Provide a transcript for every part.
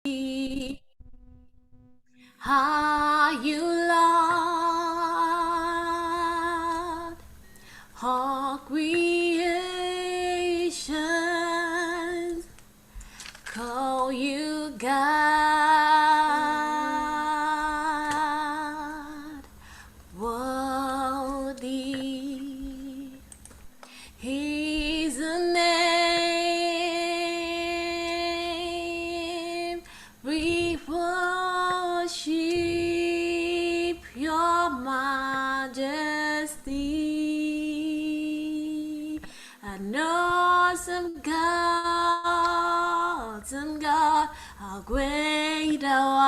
Are you Lord? All creation call you God, worthy is the name. We worship your majesty. An awesome God, how great thou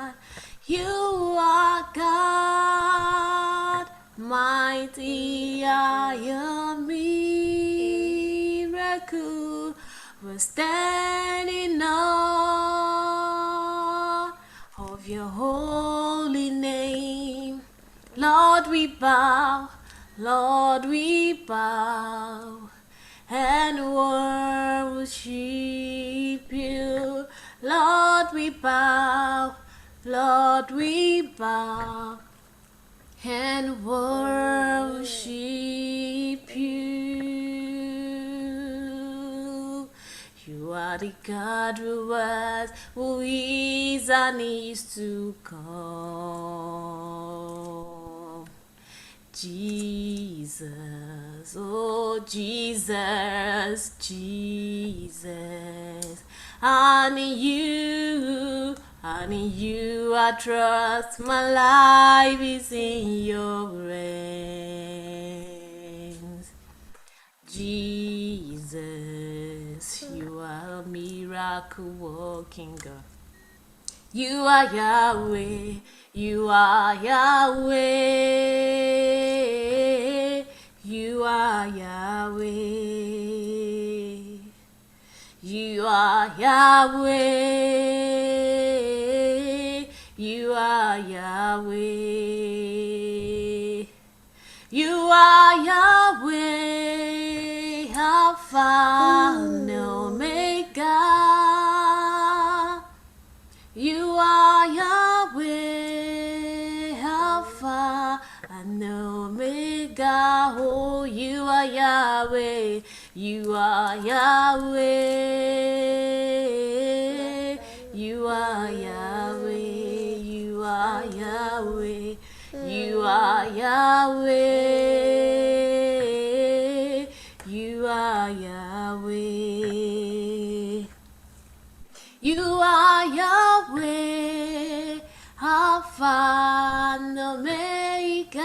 art. You are God, mighty are your miracle. We're standing awe of your holy name. Lord, we bow, Lord, we bow and worship you. Lord, we bow, Lord, we bow and worship you. You are the God who was, who is, and is to come. Jesus, oh Jesus, Jesus, and in you I trust, my life is in your hands. Jesus, you are a miracle working God. You are Yahweh, you are Yahweh, you are Yahweh, you are Yahweh, you are Yahweh, you are Yahweh, Alpha and Omega. You are Yahweh, Alpha and Omega. Oh, you are Yahweh, you are Yahweh, you are Yahweh, you are Yahweh, you are Yahweh, you are Yahweh. You are Yahweh, Alpha and Omega.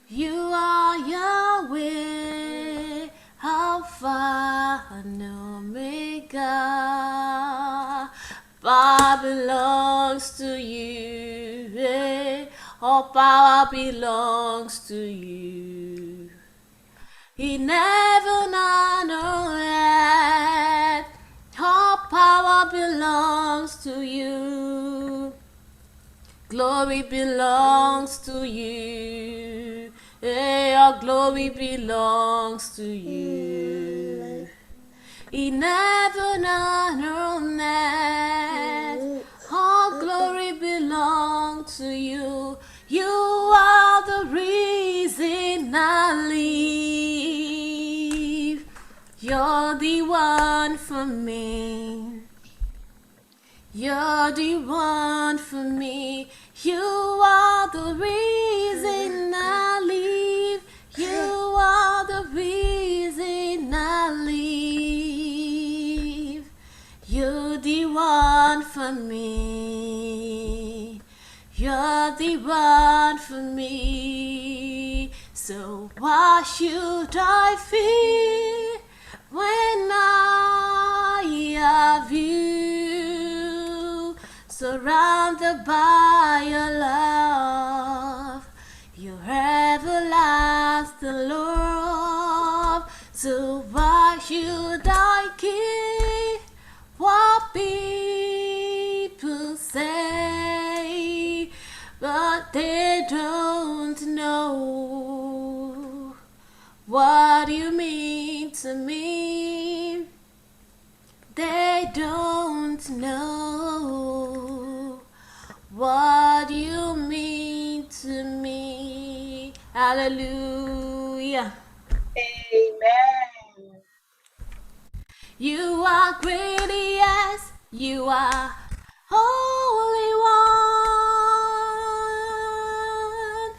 You are Yahweh, Alpha and Omega. Power belongs to you, all power belongs to you. In heaven and earth, all power belongs to you. Glory belongs to you. Hey, all glory belongs to you. In heaven and earth, all glory belongs to you. You are the reason I live. You're the one for me. You're the one for me. You are the reason I live. You are the reason I live. You're the one for me. You're the one for me. So why should I fear when I have you? Surrounded by your love, your everlasting love. So why should I care what people say? But they don't know what you mean to me. They don't know what you mean to me. Hallelujah. Amen. You are great, yes, you are Holy One.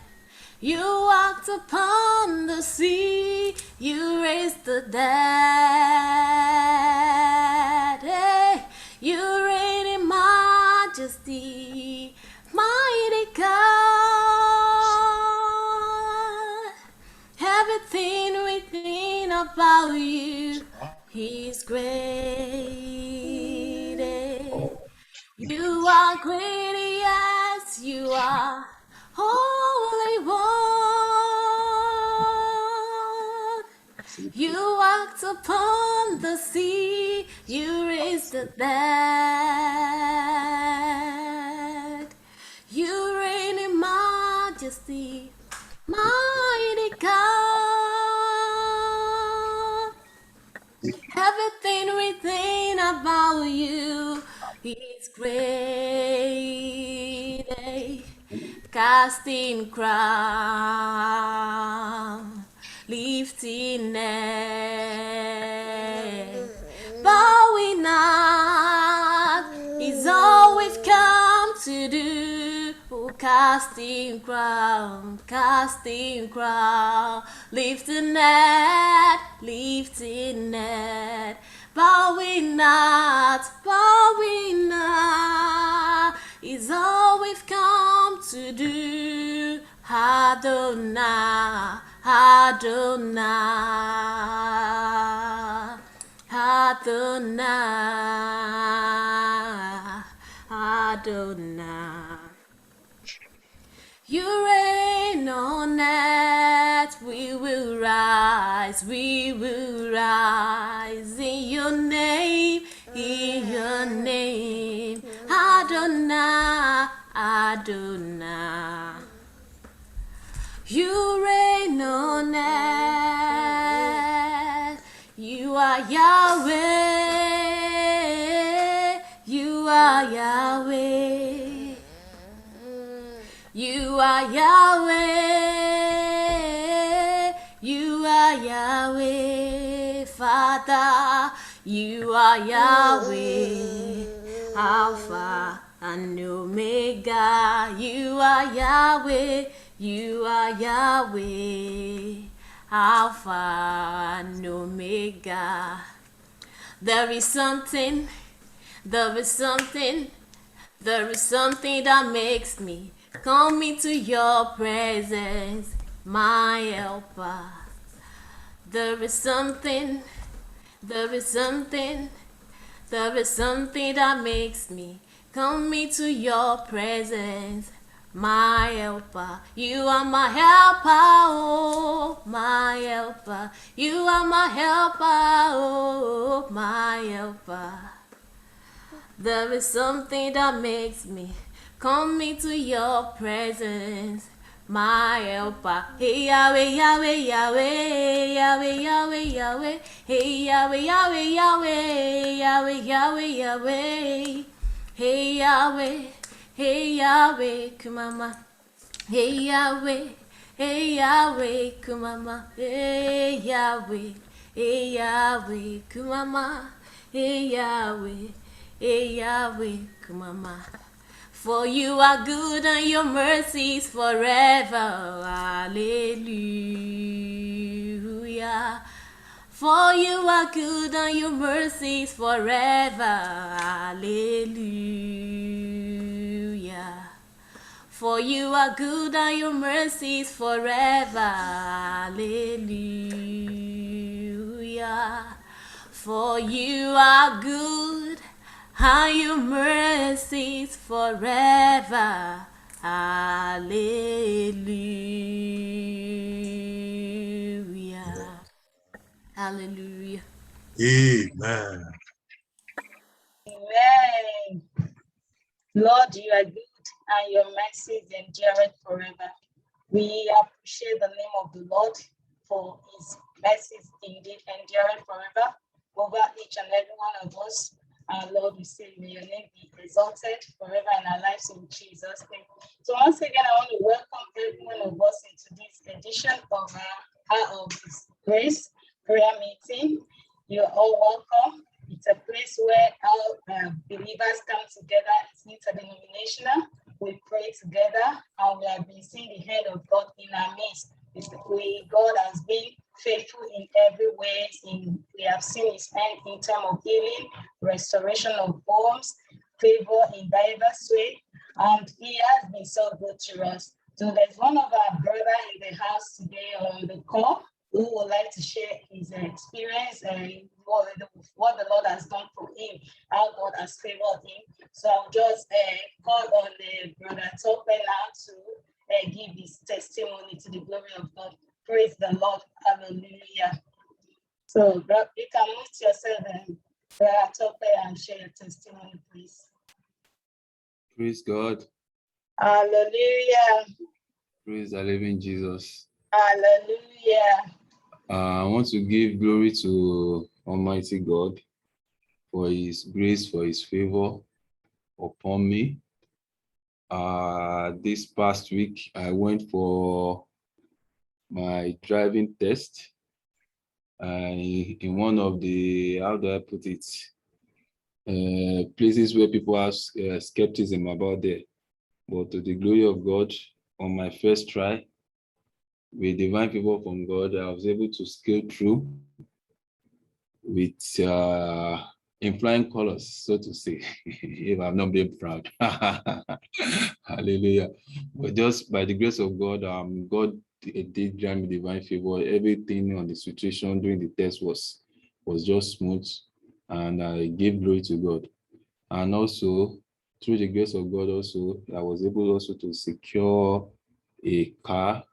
You walked upon the sea, you raised the dead. Hey, you reign in majesty, mighty God. Everything within about you is great. You are great, yes, you are Holy One. You walked upon the sea, you raised the dead. You reign in majesty, mighty God. Everything within about you is great. Casting crown, lifting neck, bowing not is all we've come to do. Oh, casting crown, lifting net, bowing not is all we've come to do. Adonai, Adonai, Adonai, Adonai. You reign on earth, we will rise in your name, Adonai, Adonai. You reign on earth, you are Yahweh, you are Yahweh. You are Yahweh, you are Yahweh, Father, you are Yahweh, Alpha and Omega, you are Yahweh, you are Yahweh, Alpha and Omega. There is something that makes me come into your presence, my helper. There is something that makes me come into your presence, my helper. You are my helper, oh, my helper. You are my helper, oh, my helper. There is something that makes me come into your presence, my helper. Hey Yahweh, Yahweh, Yahweh, Yahweh, Yahweh, Yahweh. Hey Yahweh, Yahweh, Yahweh, Yahweh, Yahweh, Yahweh. Hey Yahweh, hey Yahweh, Kumama. Hey Yahweh, hey Yahweh, Kumama. Hey Yahweh, hey Yahweh, Kumama. Hey Yahweh. Hey Yahweh, Kumama. For you are good and your mercies forever. Hallelujah. For you are good and your mercies forever. Hallelujah. For you are good and your mercies forever. Hallelujah. For you are good and your mercies forever. Hallelujah. Hallelujah. Amen. Amen. Lord, you are good and your mercies endure forever. We appreciate the name of the Lord for his mercies indeed endure forever over each and every one of us. And Lord, we say, may your name be exalted forever in our lives in Jesus' name. So once again, I want to welcome every one of us into this edition of Hour of His Grace prayer meeting. You're all welcome. It's a place where our believers come together. It's interdenominational. We pray together, and we have been seeing the hand of God in our midst. God has been faithful in every way. We have seen his hand in terms of healing, restoration of homes, favor in diverse ways, and he has been so good to us. So there's one of our brothers in the house today on the call who would like to share his experience and what the Lord has done for him, how God has favored him. So I'll just call on the brother Tope now to give his testimony to the glory of God. Praise the Lord. Hallelujah. So you can mute yourself and brother Tope and share your testimony, please. Praise God. Hallelujah. Praise the living Jesus. Hallelujah. I want to give glory to Almighty God for his grace, for his favor upon me. This past week, I went for my driving test. In one of the, how do I put it, places where people have skepticism about there. But to the glory of God, on my first try, with divine favor from God, I was able to scale through with in flying colors, so to say, if I'm not being proud. Hallelujah. But just by the grace of God, God did grant me divine favor. Everything on the situation during the test was just smooth, and I gave glory to God. And also, through the grace of God, also I was able also to secure a car.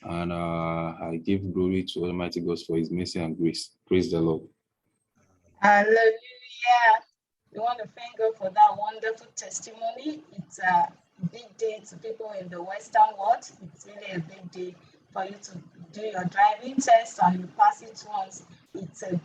And I give glory to Almighty God for his mercy and grace. Praise the Lord. Hallelujah. We want to thank God for that wonderful testimony. It's a big day to people in the Western world. It's really a big day for you to do your driving test and you pass it once. It's a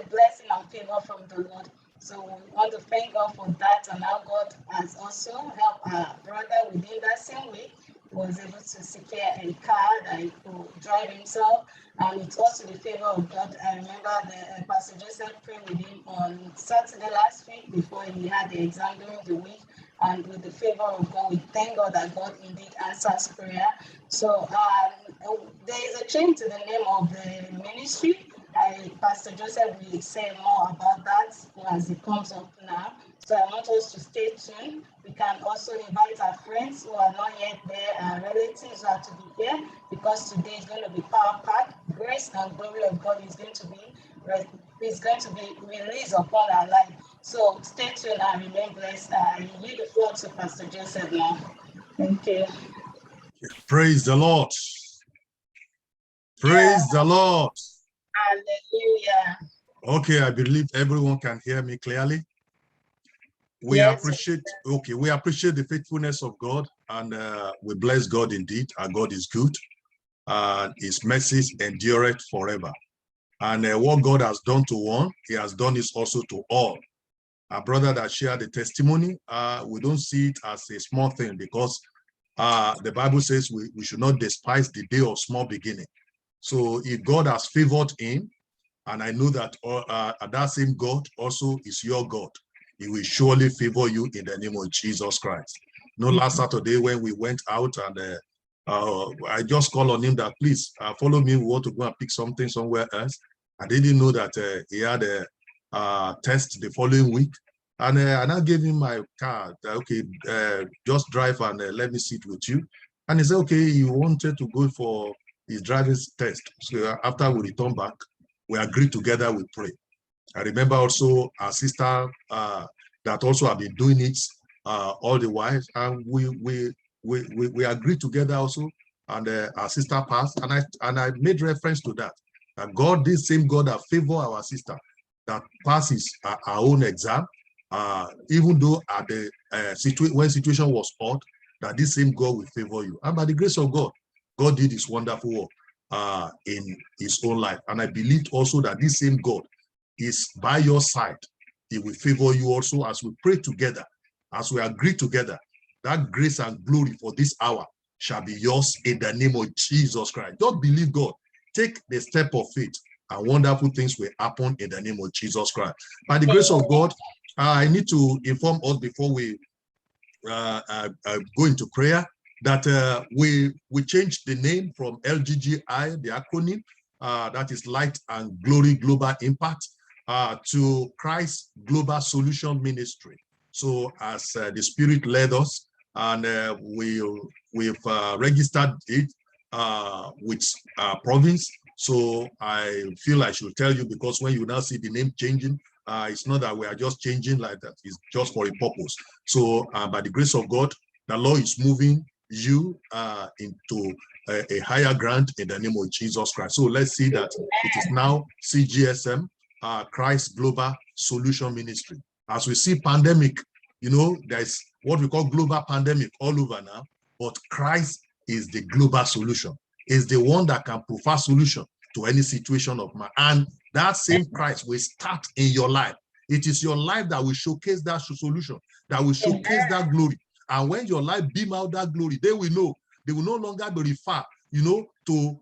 blessing and favor from the Lord. So we want to thank God for that, and how God has also helped our brother within that same week. He was able to secure a car that he could drive himself, and it's also the favor of God. I remember the Pastor Joseph prayed with him on Saturday last week before he had the exam during the week, and with the favor of God, we thank God that God indeed answers prayer. So there is a change to the name of the ministry. Pastor Joseph will say more about that as it comes up now. So I want us to stay tuned. We can also invite our friends who are not yet there, our relatives who are to be here, because today is going to be power packed. Grace and glory of God is going to be released upon our life. So stay tuned and remain blessed. I yield the floor to Pastor Joseph now. Thank you. Praise the Lord. Praise the Lord. Hallelujah. Okay, I believe everyone can hear me clearly. We appreciate the faithfulness of God, and we bless God indeed. Our God is good, and his mercies endureth forever. And what God has done to one, he has done this also to all. Our brother that shared the testimony, we don't see it as a small thing, because the Bible says we should not despise the day of small beginning. So if God has favored him, and I know that that same God also is your God, he will surely favor you in the name of Jesus Christ. Last Saturday when we went out, and I just called on him that, please follow me. We want to go and pick something somewhere else. I didn't know that he had a test the following week. And I gave him my card. Okay, just drive and let me sit with you. And he said, okay, he wanted to go for his driving test. So after we return back, we agreed together, we pray. I remember also our sister that also have been doing it all the while, and we agreed together also, and our sister passed, and I made reference to that God, this same God that favor our sister, that passes our own exam, even though at the when situation was odd, that this same God will favor you. And by the grace of God, God did his wonderful work in his own life. And I believed also that this same God is by your side He will favor you also as we pray together, as we agree together. That grace and glory for this hour shall be yours in the name of Jesus Christ. Don't believe God. Take the step of faith, and wonderful things will happen in the name of Jesus Christ. By the grace of God, I need to inform us before we go into prayer that we changed the name from LGGI, the acronym, that is Light and Glory Global Impact, to Christ Global Solution Ministry. So as the Spirit led us, and we've registered it with province. So I feel I should tell you, because when you now see the name changing, it's not that we are just changing like that. It's just for a purpose. So by the grace of God, the Lord is moving you into a higher ground in the name of Jesus Christ. So let's see that it is now CGSM, Christ Global Solution Ministry. As we see pandemic, you know, there's what we call global pandemic all over now, but Christ is the global solution, is the one that can provide solution to any situation of man. And that same Christ will start in your life. It is your life that will showcase that solution, that will showcase that glory. And when your life beam out that glory, they will know. They will no longer be referred, you know, to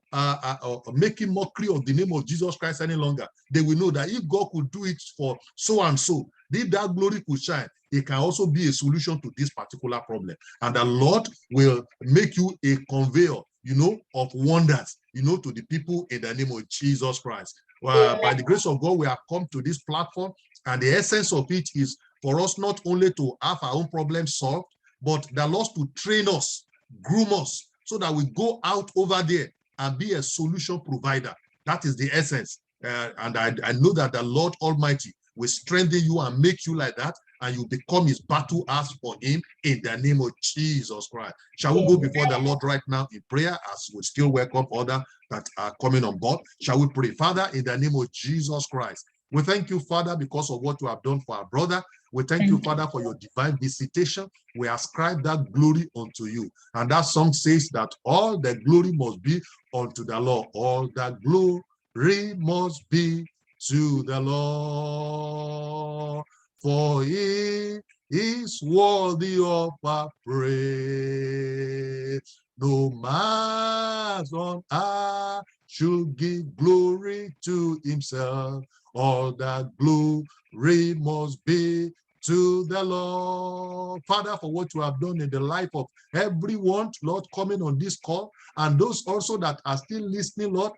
making mockery of the name of Jesus Christ any longer. They will know that if God could do it for so and so, if that glory could shine, it can also be a solution to this particular problem. And the Lord will make you a conveyor, you know, of wonders, you know, to the people in the name of Jesus Christ. By the grace of God, we have come to this platform, and the essence of it is for us not only to have our own problems solved, but the Lord to train us, groom us, so that we go out over there and be a solution provider. That is the essence. And I know that the Lord Almighty will strengthen you and make you like that, and you become his battle axe for him in the name of Jesus Christ. Shall we go before the Lord right now in prayer, as we still welcome others that are coming on board? Shall we pray? Father, in the name of Jesus Christ, we thank you, Father, because of what you have done for our brother. We thank you, Father, for your divine visitation. We ascribe that glory unto you. And that song says that all the glory must be unto the Lord. All that glory must be to the Lord, for he is worthy of our praise. No man on earth should give glory to himself. All that glory must be to the Lord. Father, for what you have done in the life of everyone, Lord, coming on this call, and those also that are still listening, Lord,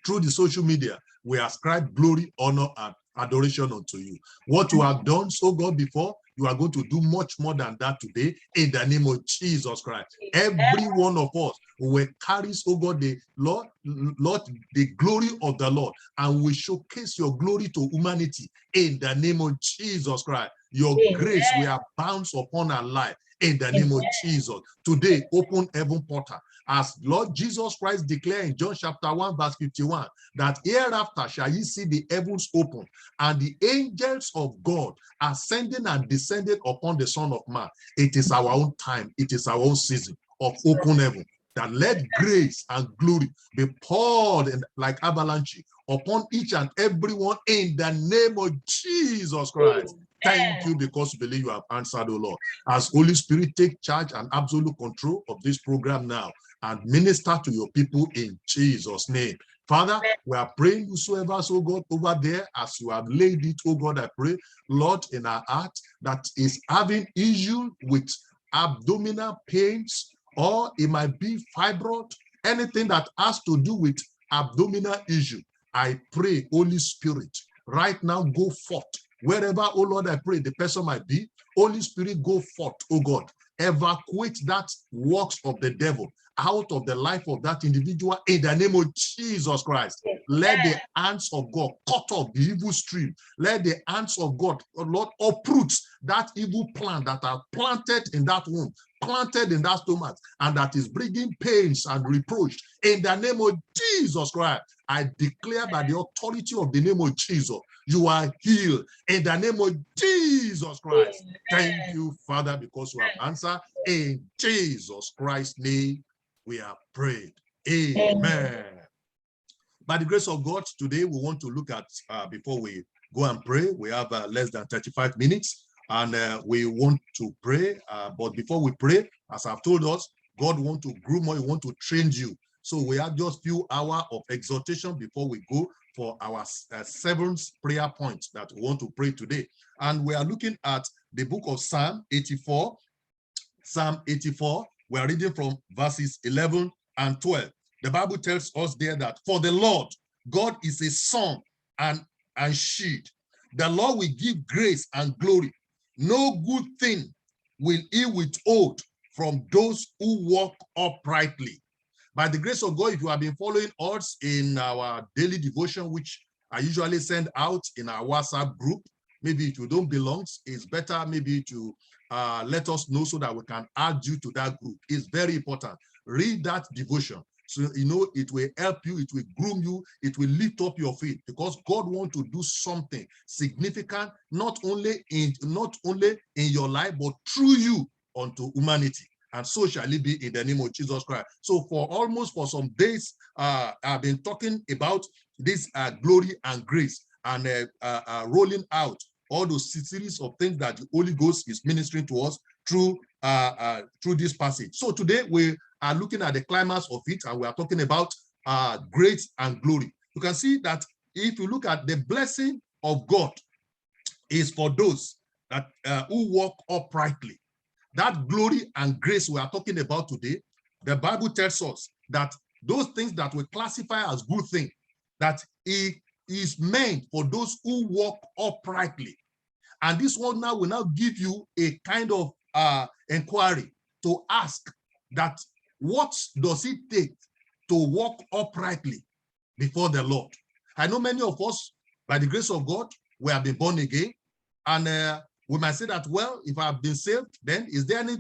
through the social media, we ascribe glory, honor, and adoration unto you. What you have done, so God, before, you are going to do much more than that today in the name of Jesus Christ. Every one of us will carry, oh God, the Lord, the glory of the Lord, and we showcase your glory to humanity in the name of Jesus Christ. Your grace will abound upon our life in the name of Jesus. Today, open heaven portal. As Lord Jesus Christ declared in John chapter 1, verse 51, that hereafter shall ye see the heavens open, and the angels of God ascending and descending upon the Son of Man. It is our own time. It is our own season of open heaven. That let grace and glory be poured like avalanche upon each and every one in the name of Jesus Christ. Thank you, because we believe you have answered, O Lord. As Holy Spirit, take charge and absolute control of this program now, and minister to your people in Jesus' name. Father, we are praying whosoever, so God, over there, as you have laid it, oh God, I pray, Lord, in our heart, that is having issue with abdominal pains, or it might be fibroid, anything that has to do with abdominal issue. I pray, Holy Spirit, right now, go forth. Wherever, oh Lord, I pray the person might be, Holy Spirit, go forth, oh God. Evacuate that works of the devil out of the life of that individual in the name of Jesus Christ. Let the hands of God cut off the evil stream. Let the hands of God, oh Lord, uproot that evil plant that are planted in that womb, planted in that stomach, and that is bringing pains and reproach. In the name of Jesus Christ, I declare by the authority of the name of Jesus, you are healed in the name of Jesus Christ. Thank you, Father, because you have answered. In Jesus Christ's name, we are prayed. Amen. By the grace of God, today we want to look at, before we go and pray. We have less than 35 minutes, and we want to pray. But before we pray, as I've told us, God wants to groom or He wants to train you. So we have just few hours of exhortation before we go for our 7th prayer point that we want to pray today. And we are looking at the book of Psalm 84. Psalm 84, we are reading from verses 11 and 12. The Bible tells us there that for the Lord, God is a sun and shield. The Lord will give grace and glory. No good thing will He withhold from those who walk uprightly. By the grace of God, if you have been following us in our daily devotion, which I usually send out in our WhatsApp group, maybe if you don't belong, it's better maybe to let us know so that we can add you to that group. It's very important. Read that devotion. So, you know, it will help you, it will groom you, it will lift up your faith, because God wants to do something significant, not only in your life, but through you unto humanity. And so shall it be in the name of Jesus Christ. So for some days, I've been talking about this glory and grace, and rolling out all those series of things that the Holy Ghost is ministering to us through this passage. So today we are looking at the climax of it, and we are talking about grace and glory. You can see that if you look at the blessing of God is for those that who walk uprightly. That glory and grace we are talking about today, the Bible tells us that those things that we classify as good things, that it is meant for those who walk uprightly. And this one now will now give you a kind of inquiry to ask that what does it take to walk uprightly before the Lord? I know many of us, by the grace of God, we have been born again, and we might say that, well, if I've been saved, then is there any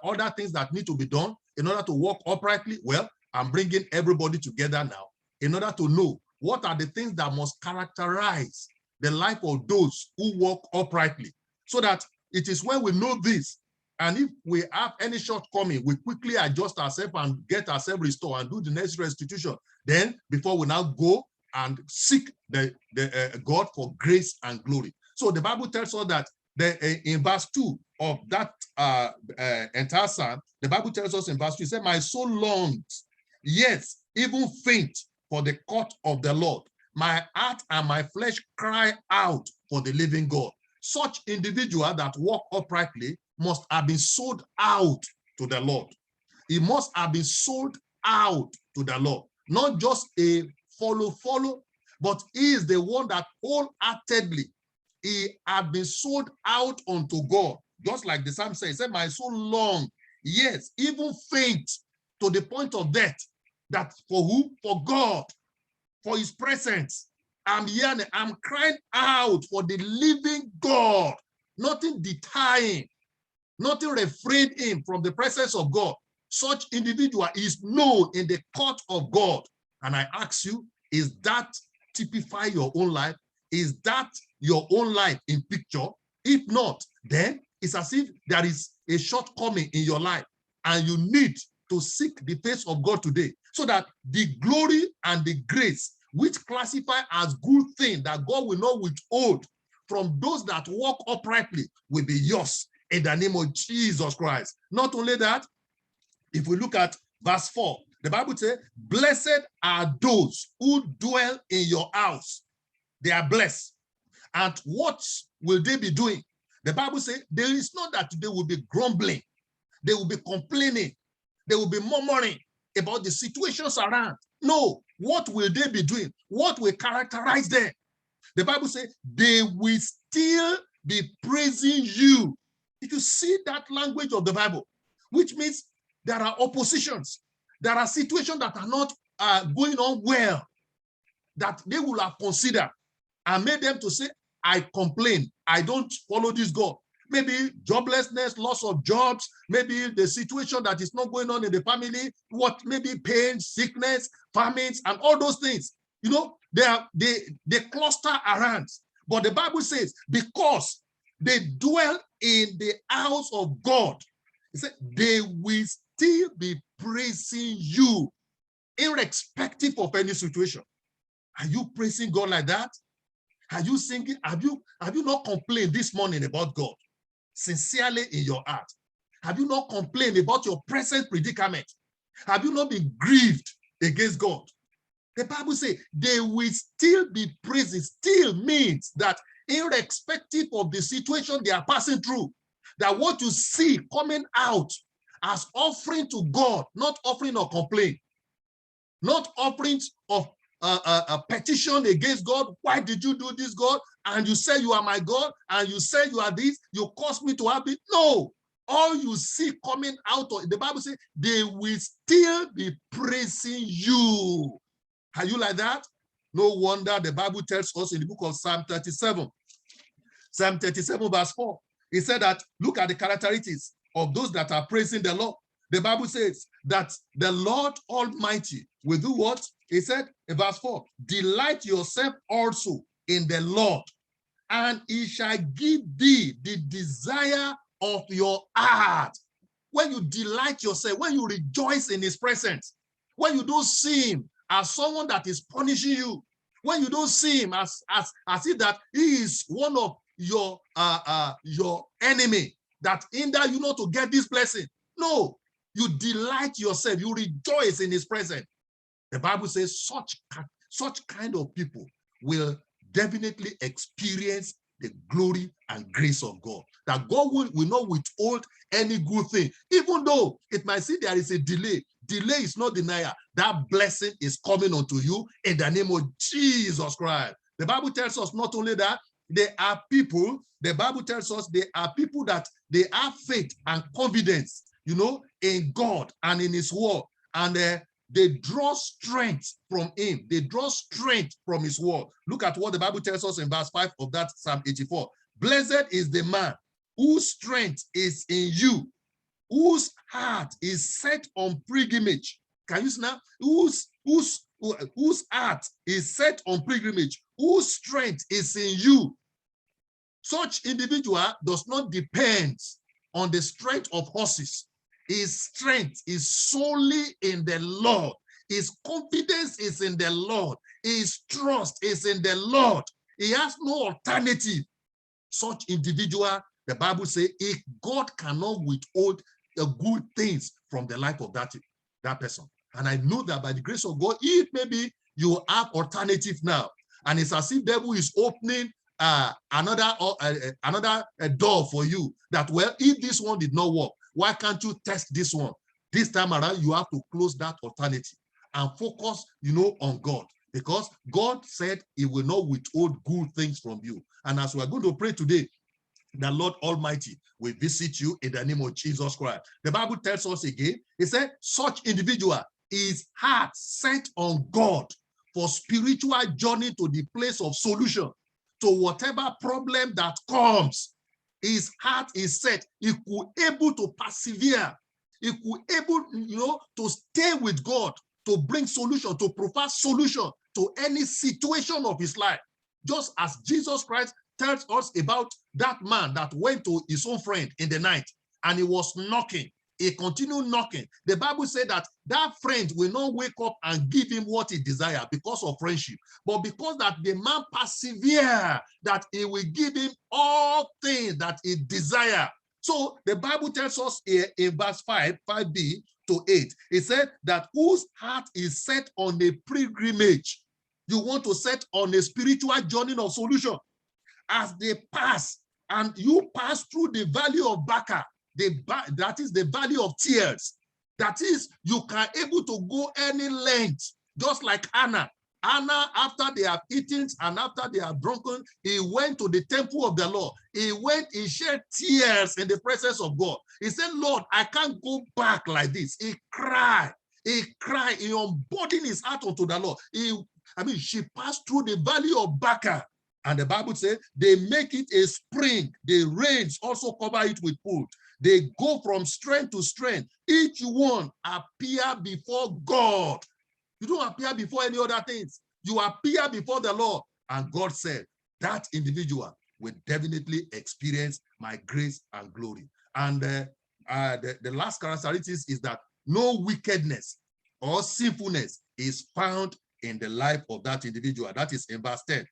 other things that need to be done in order to walk uprightly? Well, I'm bringing everybody together now in order to know what are the things that must characterize the life of those who walk uprightly, so that it is when we know this, and if we have any shortcoming, we quickly adjust ourselves and get ourselves restored and do the next restitution. Then, before we now go and seek the God for grace and glory. So the Bible tells us that in verse 2 of that entire psalm, the Bible tells us in verse 2, it says, my soul longs, yes, even faint for the court of the Lord. My heart and my flesh cry out for the living God. Such individual that walk uprightly must have been sold out to the Lord. He must have been sold out to the Lord. Not just a follow, but he is the one that wholeheartedly, he had been sold out unto God. Just like the psalm says, my soul long, yes, even faint to the point of death. That for who? For God, for his presence. I'm yearning, I'm crying out for the living God. Nothing deterring, nothing refrain him from the presence of God. Such individual is known in the court of God. And I ask you, is that typify your own life? Is that your own life in picture? If not, then it's as if there is a shortcoming in your life, and you need to seek the face of God today, so that the glory and the grace which classify as good thing that God will not withhold from those that walk uprightly will be yours in the name of Jesus Christ. Not only that, if we look at verse 4, the Bible says, blessed are those who dwell in your house. They are blessed. And what will they be doing? The Bible says, there is not that they will be grumbling. They will be complaining. They will be murmuring about the situations around. No, what will they be doing? What will characterize them? The Bible says, they will still be praising you. If you see that language of the Bible, which means there are oppositions, there are situations that are not going on well, that they will have considered and made them to say, I complain, I don't follow this God. Maybe joblessness, loss of jobs, maybe the situation that is not going on in the family, what maybe pain, sickness, famines, and all those things. You know, they cluster around. But the Bible says, because they dwell in the house of God, it said, they will still be praising you, irrespective of any situation. Are you praising God like that? Are you singing? Have you not complained this morning about God sincerely in your heart? Have you not complained about your present predicament? Have you not been grieved against God? The Bible says they will still be praising. Still means that irrespective of the situation they are passing through, that what you see coming out as offering to God, not offering or complaint, not offerings of a petition against God. Why did you do this, God? And you say you are my God, and you say you are this, you caused me to have it. No, all you see coming out of the Bible says they will still be praising you. Are you like that? No wonder the Bible tells us in the book of Psalm 37, Psalm 37 verse 4, it said that look at the characteristics of those that are praising the Lord. The Bible says that the Lord Almighty will do what? He said in verse 4, delight yourself also in the Lord, and he shall give thee the desire of your heart. When you delight yourself, when you rejoice in his presence, when you don't see him as someone that is punishing you, when you don't see him as if that he is one of your enemy that hinder you not to get this blessing. No, you delight yourself, you rejoice in his presence. The Bible says such kind of people will definitely experience the glory and grace of God. That God will not withhold any good thing, even though it might seem there is a delay. Delay is not denial. That blessing is coming unto you in the name of Jesus Christ. The Bible tells us not only that, there are people, the Bible tells us there are people that they have faith and confidence, in God and in his word. And they draw strength from him. They draw strength from his word. Look at what the Bible tells us in verse 5 of that Psalm 84. Blessed is the man whose strength is in you, whose heart is set on pilgrimage. Can you see now? Whose heart is set on pilgrimage, whose strength is in you. Such individual does not depend on the strength of horses. His strength is solely in the Lord. His confidence is in the Lord. His trust is in the Lord. He has no alternative. Such individual, the Bible says, if God cannot withhold the good things from the life of that person. And I know that by the grace of God, if maybe you have alternative now, and it's as if the devil is opening another door for you, that, well, if this one did not work, why can't you test this one? This time around, you have to close that alternative and focus, on God, because God said he will not withhold good things from you. And as we're going to pray today, the Lord Almighty will visit you in the name of Jesus Christ. The Bible tells us again, it said, such individual is heart set on God for spiritual journey to the place of solution to whatever problem that comes. His heart is set. He could able to persevere. He could able, to stay with God, to bring solution, to provide solution to any situation of his life. Just as Jesus Christ tells us about that man that went to his own friend in the night and he was knocking. He continued knocking. The Bible said that that friend will not wake up and give him what he desired because of friendship, but because that the man persevere, that he will give him all things that he desire. So the Bible tells us here in verse 5b to 8, it said that whose heart is set on a pilgrimage. You want to set on a spiritual journey of solution. As they pass, and you pass through the valley of Baca, that is the valley of tears. That is, you can able to go any length, just like Anna. Anna, after they have eaten and after they have drunken, he went to the temple of the Lord. He shed tears in the presence of God. He said, Lord, I can't go back like this. He cried, he unburdened his heart unto the Lord. She passed through the valley of Baca. And the Bible says they make it a spring. The rains also cover it with pool. They go from strength to strength. Each one appear before God. You don't appear before any other things. You appear before the Lord. And God said, that individual will definitely experience my grace and glory. And the last characteristic is that no wickedness or sinfulness is found in the life of that individual. That is in verse 10.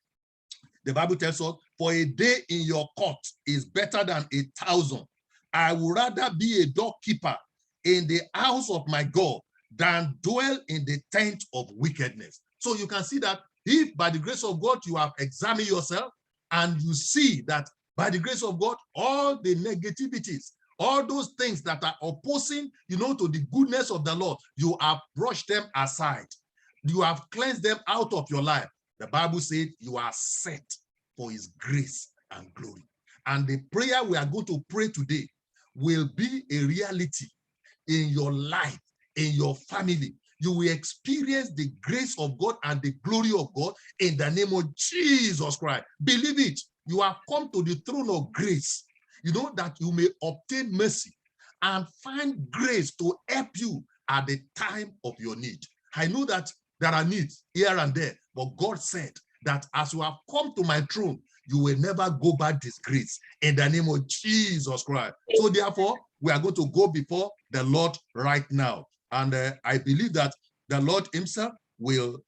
The Bible tells us, for a day in your court is better than 1,000. I would rather be a doorkeeper in the house of my God than dwell in the tent of wickedness. So you can see that if by the grace of God you have examined yourself and you see that by the grace of God, all the negativities, all those things that are opposing, to the goodness of the Lord, you have brushed them aside. You have cleansed them out of your life. The Bible said you are set for his grace and glory. And the prayer we are going to pray today will be a reality in your life, in your family. You will experience the grace of God and the glory of God in the name of Jesus Christ. Believe it. You have come to the throne of grace, that you may obtain mercy and find grace to help you at the time of your need. I know that there are needs here and there, but God said that as you have come to my throne, you will never go back disgrace in the name of Jesus Christ. So therefore, we are going to go before the Lord right now. And I believe that the Lord himself will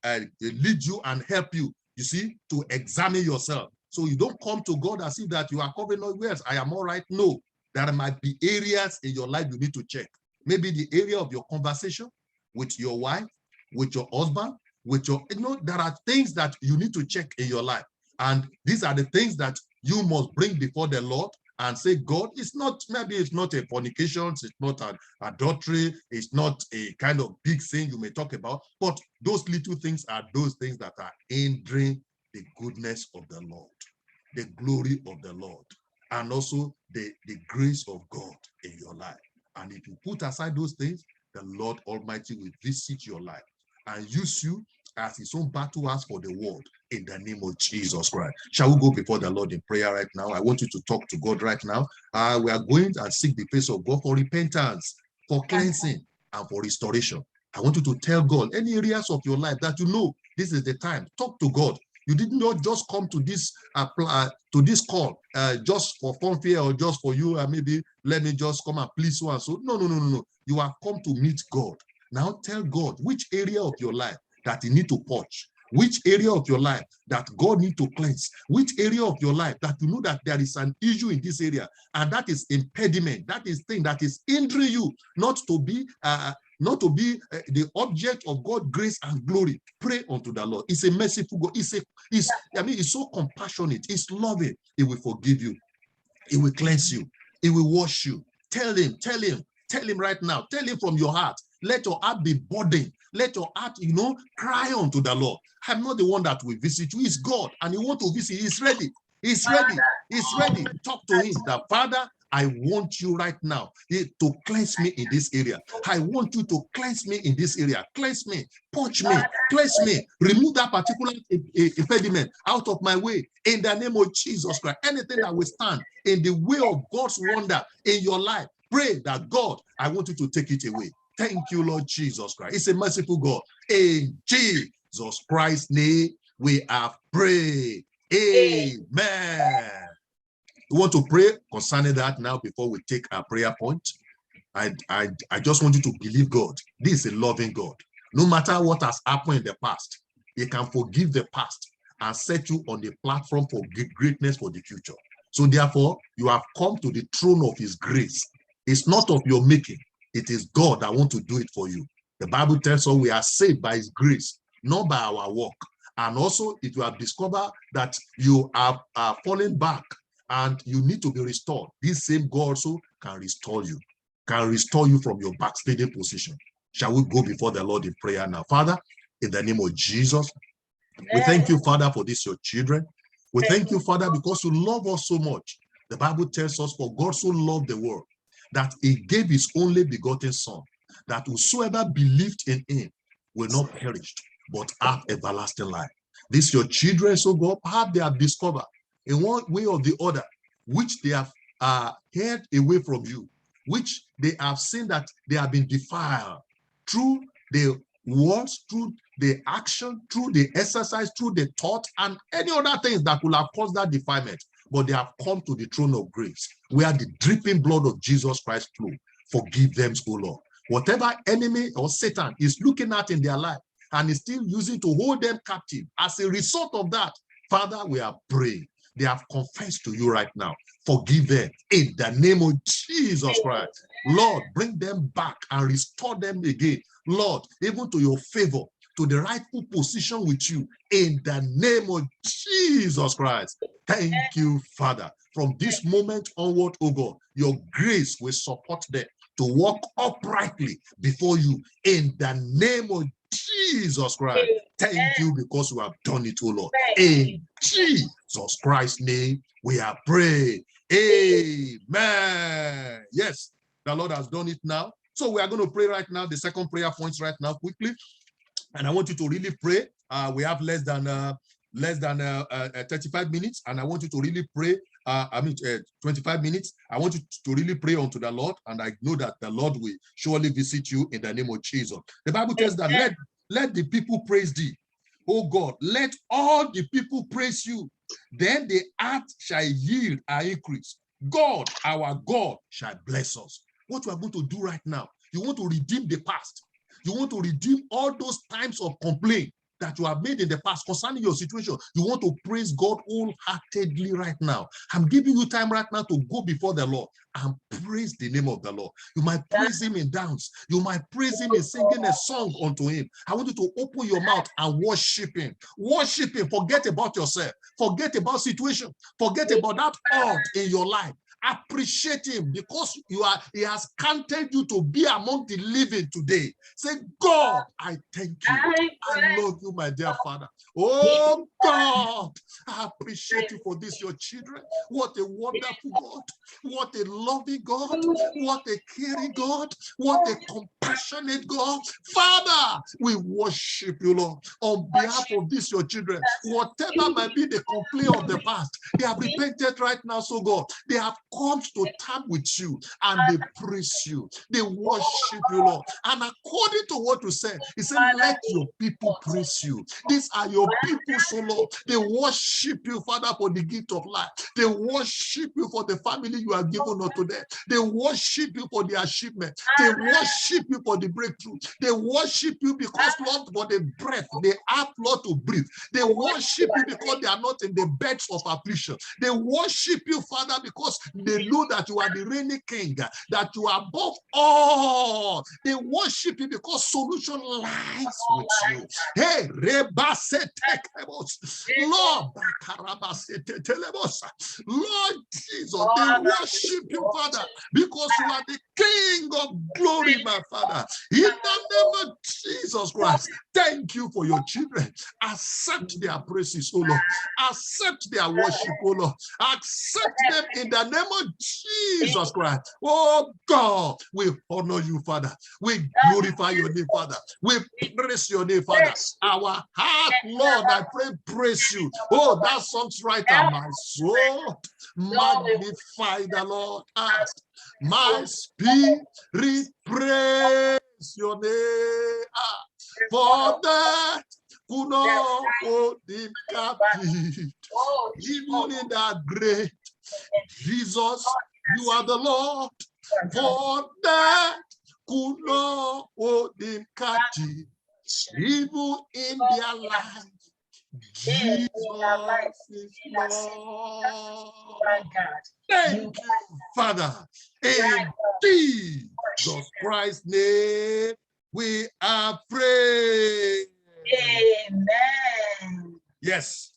lead you and help you, to examine yourself. So you don't come to God as if that you are covering all ways. I am all right. No, there might be areas in your life you need to check. Maybe the area of your conversation with your wife, with your husband, with your, there are things that you need to check in your life. And these are the things that you must bring before the Lord and say, God, maybe it's not a fornication, it's not an adultery, it's not a kind of big sin you may talk about, but those little things are those things that are hindering the goodness of the Lord, the glory of the Lord, and also the grace of God in your life. And if you put aside those things, the Lord Almighty will visit your life and use you as his own battle axe for the world in the name of Jesus Christ. Shall we go before the Lord in prayer right now? I want you to talk to God right now. We are going and seek the face of God for repentance, for cleansing, and for restoration. I want you to tell God any areas of your life that this is the time. Talk to God. You did not just come to this call just for fun fear or just for you and maybe let me just come and please so and so. No. You have come to meet God. Now tell God which area of your life that you need to purge, which area of your life that God need to cleanse, which area of your life that you know that there is an issue in this area, and that is impediment, that is thing that is hindering you not to be the object of God's grace and glory. Pray unto the Lord. It's a merciful God. It's so compassionate. It's loving. He will forgive you. He will cleanse you. He will wash you. Tell him right now. Tell him from your heart. Let your heart be burdened. Let your heart, cry unto the Lord. I'm not the one that will visit you. It's God, and he wants to visit. He's ready. He's ready. He's ready. Talk to him. The Father, I want you right now to cleanse me in this area. I want you to cleanse me in this area. Cleanse me, purge me, cleanse me, remove that particular impediment out of my way in the name of Jesus Christ. Anything that will stand in the way of God's wonder in your life, pray that God, I want you to take it away. Thank you, Lord Jesus Christ. It's a merciful God. In Jesus Christ's name, we have prayed. Amen. We want to pray concerning that now before we take our prayer point. I just want you to believe God. This is a loving God. No matter what has happened in the past, he can forgive the past and set you on the platform for greatness for the future. So therefore, you have come to the throne of his grace. It's not of your making. It is God that wants to do it for you. The Bible tells us we are saved by his grace, not by our work. And also, if you have discovered that you are fallen back and you need to be restored, this same God also can restore you from your backsliding position. Shall we go before the Lord in prayer now? Father, in the name of Jesus, we thank you, Father, for this, your children. We thank you, Father, because you love us so much. The Bible tells us, for God so loved the world that he gave his only begotten Son, that whosoever believed in him will not perish, but have everlasting life. These your children, so God, perhaps they have discovered in one way or the other, which they have heard away from you, which they have seen that they have been defiled through the words, through the action, through the exercise, through the thought, and any other things that could have caused that defilement. But they have come to the throne of grace, where the dripping blood of Jesus Christ flow. Forgive them, O Lord. Whatever enemy or Satan is looking at in their life and is still using to hold them captive, as a result of that, Father, we are praying. They have confessed to you right now. Forgive them in the name of Jesus Christ. Lord, bring them back and restore them again. Lord, even to your favor, to the rightful position with you in the name of Jesus Christ. Thank you, Father. From this moment onward, oh God, your grace will support them to walk uprightly before you in the name of Jesus Christ. Thank you because you have done it, oh Lord. In Jesus Christ's name, we are praying. Amen. Yes, the Lord has done it now. So we are going to pray right now, the second prayer points right now, quickly. And I want you to really pray. We have less than 35 minutes, and I want you to really pray. 25 minutes. I want you to really pray unto the Lord, and I know that the Lord will surely visit you in the name of Jesus. The Bible tells that let the people praise thee. Oh God, let all the people praise you. Then the earth shall yield an increase. God, our God, shall bless us. What you are going to do right now, you want to redeem the past. You want to redeem all those times of complaint that you have made in the past concerning your situation. You want to praise God wholeheartedly right now. I'm giving you time right now to go before the Lord and praise the name of the Lord. You might praise him in dance. You might praise him in singing a song unto him. I want you to open your mouth and worship him. Worship him. Forget about yourself. Forget about situation. Forget about that odd in your life. Appreciate him because he has counted you to be among the living today. Say, God, I thank you. I love you, my dear Father. Oh God, I appreciate you for this, your children. What a wonderful God. What a loving God. What a caring God. What a compassionate God. Father, we worship you, Lord. On behalf of this, your children, whatever might be the complaint of the past, they have repented right now, so God. They have come to term with you and they praise you. They worship you, Lord. And according to what you said, he said, let your people praise you. These are your people, so Lord. They worship you, Father, for the gift of life. They worship you for the family you have given unto them. They worship you for the achievement. They worship you for the breakthrough. They worship you because, Lord, for the breath they have, Lord, to breathe. They worship you because they are not in the beds of affliction. They worship you, Father, because they know that you are the reigning king, that you are above all. They worship you because solution lies with you. Hey, Lord, Lord Jesus, they worship you, Father, because you are the King of glory, my Father. In the name of Jesus Christ, thank you for your children. Accept their praises, oh Lord. Accept their worship, oh Lord. Accept them in the name of Jesus Christ. Oh God, we honor you, Father. We glorify your name, Father. We praise your name, Father. Our heart, Lord, I pray, praise you. Oh, that song's right on my soul. Magnify the Lord. My spirit praise your name. For that could not hold him captive. Even in that great Jesus, you are the Lord. For that could not hold him captive. Even in their life, Jesus is Lord. Thank you, Father. In Jesus Christ's name, we are praying. Amen. Yes,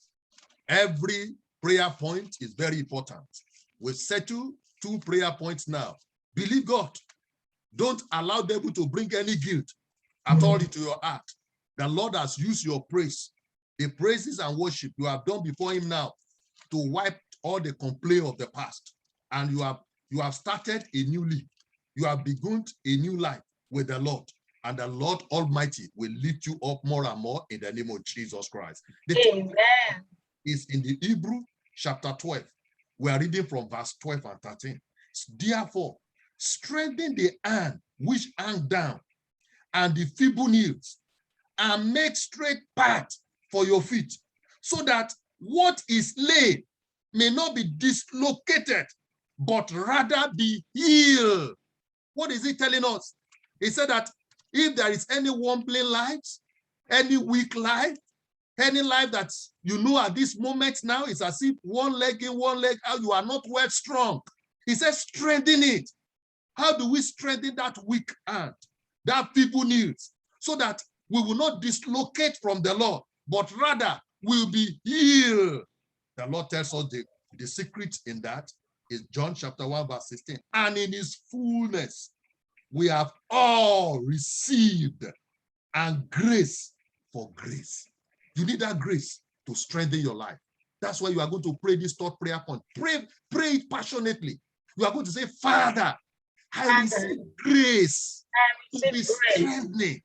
every prayer point is very important. We've settled 2 prayer points now. Believe God. Don't allow the devil to bring any guilt at all into your heart. The Lord has used your praise, the praises and worship you have done before him now, to wipe all the complaint of the past. And you have started a new leaf. You have begun a new life with the Lord. And the Lord Almighty will lift you up more and more in the name of Jesus Christ. Amen. Is in the Hebrew chapter 12. We are reading from verse 12 and 13. Therefore, strengthen the hand which hang down and the feeble knees, and make straight path for your feet, so that what is laid may not be dislocated, but rather be healed. What is he telling us? He said that if there is any wobbling life, any weak life, Any life that you know at this moment now is as if one leg in, one leg out, you are not well strong. He says, strengthen it. How do we strengthen that weak hand, that feeble knees, so that we will not dislocate from the Lord, but rather will be healed? The Lord tells us the secret in that is John chapter 1, verse 16. And in his fullness, we have all received and grace for grace. You need that grace to strengthen your life. That's why you are going to pray this third prayer point. Pray it passionately. You are going to say, Father, I receive grace to be strengthened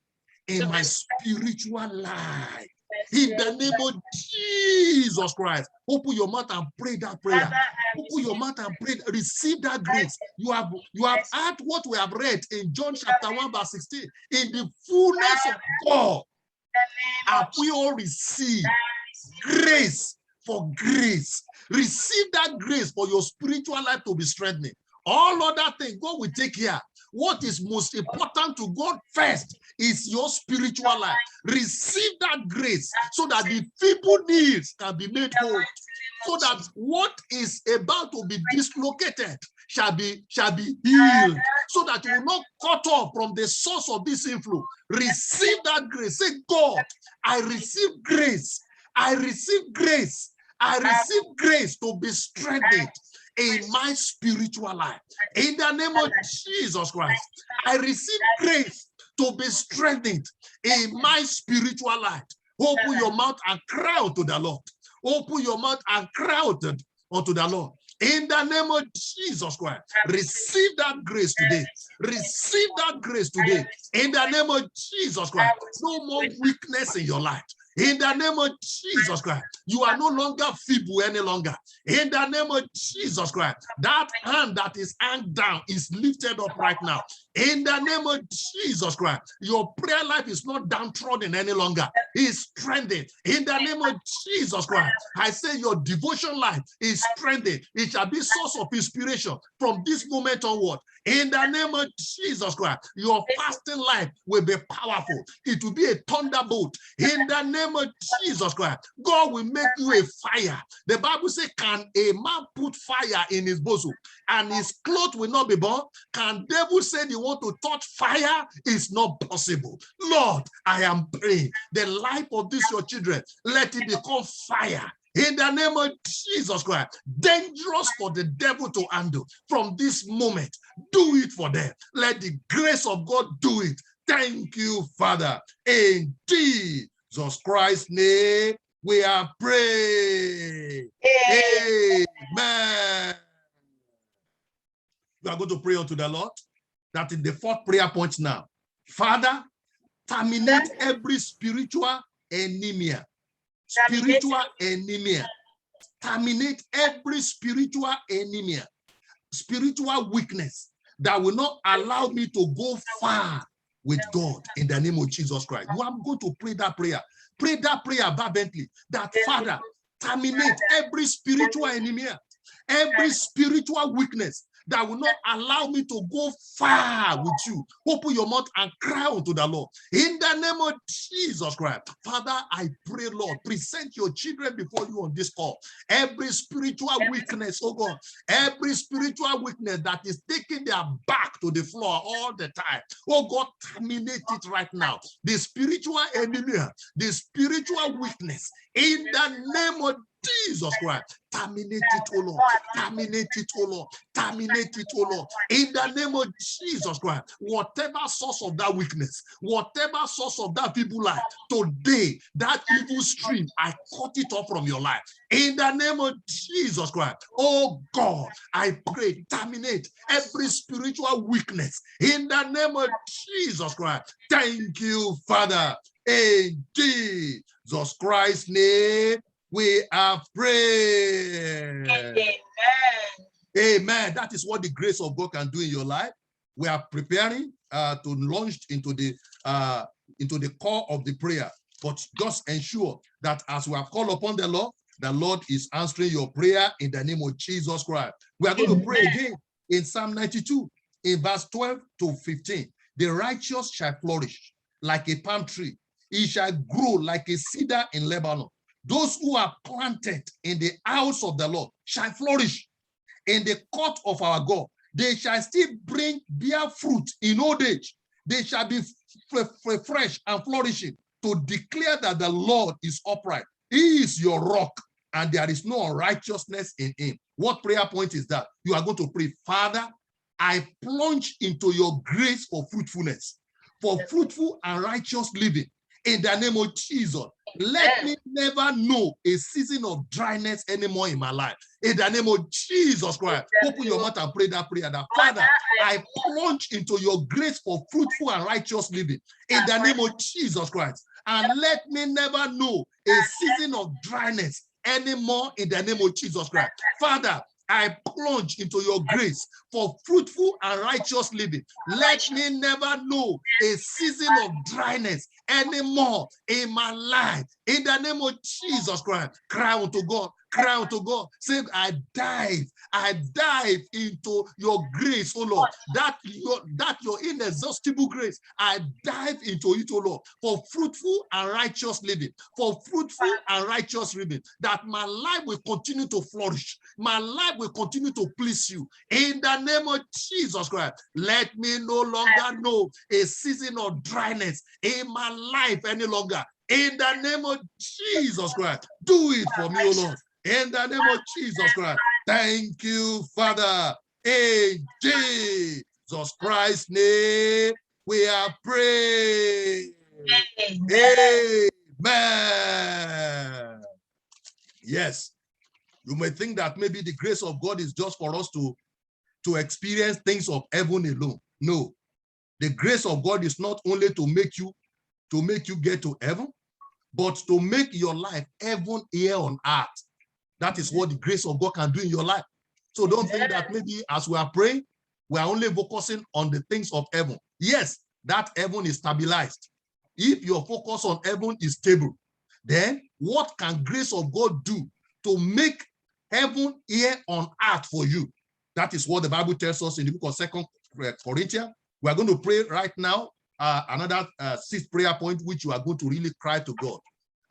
in my spiritual life. In the name of Jesus Christ, open your mouth and pray that prayer. Open your mouth and pray. Receive that grace. You have heard what we have read in John chapter 1, verse 16. In the fullness of God, have we all received grace for grace. Receive that grace for your spiritual life to be strengthening. All other things God will take care. What is most important to God first is your spiritual life. Receive that grace so that the feeble needs can be made whole, so that what is about to be dislocated shall be healed, so that you will not cut off from the source of this inflow. Receive that grace. Say, God, I receive grace. I receive grace. I receive grace to be strengthened in my spiritual life. In the name of Jesus Christ, I receive grace to be strengthened in my spiritual life. Open your mouth and cry out to the Lord. Open your mouth and cry out unto the Lord. In the name of Jesus Christ, receive that grace today. Receive that grace today. In the name of Jesus Christ, no more weakness in your life. In the name of Jesus Christ, you are no longer feeble any longer. In the name of Jesus Christ, that hand that is hanged down is lifted up right now. In the name of Jesus Christ, your prayer life is not downtrodden any longer. It's strengthened. In the name of Jesus Christ, I say your devotion life is strengthened. It shall be source of inspiration from this moment onward. In the name of Jesus Christ, your fasting life will be powerful. It will be a thunderbolt. In the name of Jesus Christ, God will make you a fire. The Bible says, can a man put fire in his bosom and his clothes will not be burned? Can devil say they want to touch fire? It's not possible. Lord, I am praying the life of these your children, let it become fire. In the name of Jesus Christ, dangerous for the devil to handle. From this moment, do it for them. Let the grace of God do it. Thank you, Father. In Jesus Christ's name, we are praying. Amen. We are going to pray unto the Lord. That is the fourth prayer point now. Father, terminate every spiritual anemia. Spiritual anemia. Terminate every spiritual anemia, spiritual weakness that will not allow me to go far with God in the name of Jesus Christ. You are going to pray that prayer. Pray that prayer fervently. That Father, terminate every spiritual anemia, every spiritual weakness that will not allow me to go far with you. Open your mouth and cry unto the Lord. In the name of Jesus Christ, Father, I pray, Lord, present your children before you on this call. Every spiritual weakness, oh God, every spiritual weakness that is taking their back to the floor all the time, oh God, terminate it right now. The spiritual anemia, the spiritual weakness, in the name of Jesus Christ, terminate it, oh Lord. Terminate it, oh Lord. Terminate it, oh Lord. In the name of Jesus Christ, whatever source of that weakness, whatever source of that feeble life, today, that evil stream, I cut it off from your life. In the name of Jesus Christ, oh God, I pray, terminate every spiritual weakness. In the name of Jesus Christ, thank you, Father. In Jesus Christ's name, we are praying. Amen. Amen. That is what the grace of God can do in your life. We are preparing to launch into the core of the prayer. But just ensure that as we have called upon the Lord is answering your prayer in the name of Jesus Christ. We are going to pray again in Psalm 92, in verse 12 to 15. The righteous shall flourish like a palm tree He shall grow like a cedar in Lebanon. Those who are planted in the house of the Lord shall flourish in the court of our God. They shall still bear fruit in old age. They shall be fresh and flourishing to declare that the Lord is upright. He is your rock, and there is no unrighteousness in him. What prayer point is that? You are going to pray, Father, I plunge into your grace for fruitfulness, for fruitful and righteous living. In the name of Jesus, let me never know a season of dryness anymore in my life. In the name of Jesus Christ, open your mouth and pray that prayer. That Father, I plunge into your grace for fruitful and righteous living. In the name of Jesus Christ, and let me never know a season of dryness anymore. In the name of Jesus Christ, Father, I plunge into your grace for fruitful and righteous living. Let me never know a season of dryness anymore in my life. In the name of Jesus Christ, cry unto God. Cry unto God. Say, I dive into your grace, oh Lord. That your inexhaustible grace. I dive into it, oh Lord, for fruitful and righteous living. For fruitful and righteous living. That my life will continue to flourish. My life will continue to please you. In the name of Jesus Christ, let me no longer know a season of dryness in my life any longer. In the name of Jesus Christ, do it for me, oh Lord. In the name of Jesus Christ, thank you, Father. In Jesus Christ's name, we are praying. Amen. Yes, you may think that maybe the grace of God is just for us to experience things of heaven alone. No, the grace of God is not only to make you get to heaven, but to make your life heaven here on earth. That is what the grace of God can do in your life. So don't think that maybe as we are praying, we are only focusing on the things of heaven. Yes, that heaven is stabilized. If your focus on heaven is stable, then what can grace of God do to make heaven here on earth for you? That is what the Bible tells us in the book of 2 Corinthians. We are going to pray right now, another 6th prayer point, which you are going to really cry to God.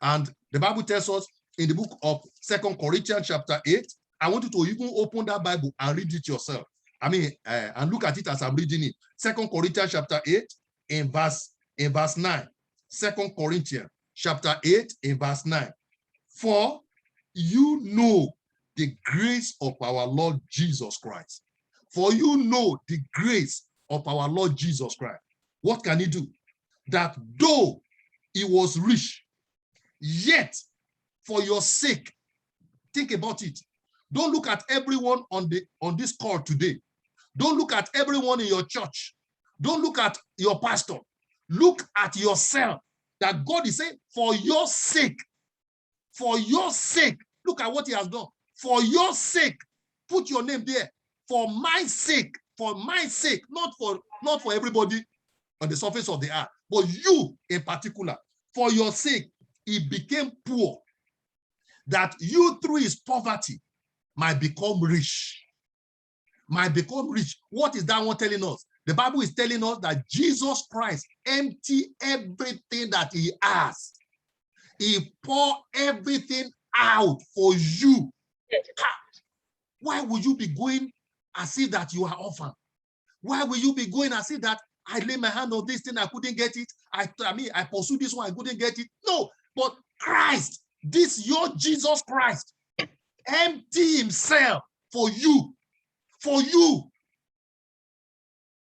And the Bible tells us in the book of 2 Corinthians chapter 8, I want you to even open that Bible and read it yourself. I mean, and look at it as I'm reading it. 2 Corinthians chapter 8 in verse 9. 2 Corinthians chapter 8 in verse 9. For you know the grace of our Lord Jesus Christ. For you know the grace of our Lord Jesus Christ. What can he do? That though he was rich, yet for your sake, think about it. Don't look at everyone on this call today. Don't look at everyone in your church. Don't look at your pastor. Look at yourself. That God is saying, for your sake, look at what he has done. For your sake, put your name there. For my sake, not for everybody on the surface of the earth, but you in particular. For your sake, he became poor, that you through his poverty might become rich. What is that one telling us? The Bible is telling us that Jesus Christ emptied everything that he has. He poured everything out for you. Why would you be going as if that you are orphan? Why will you be going as if that I lay my hand on this thing, I couldn't get it? I pursued this one, I couldn't get it. No, but Christ, your Jesus Christ, empty himself for you. For you.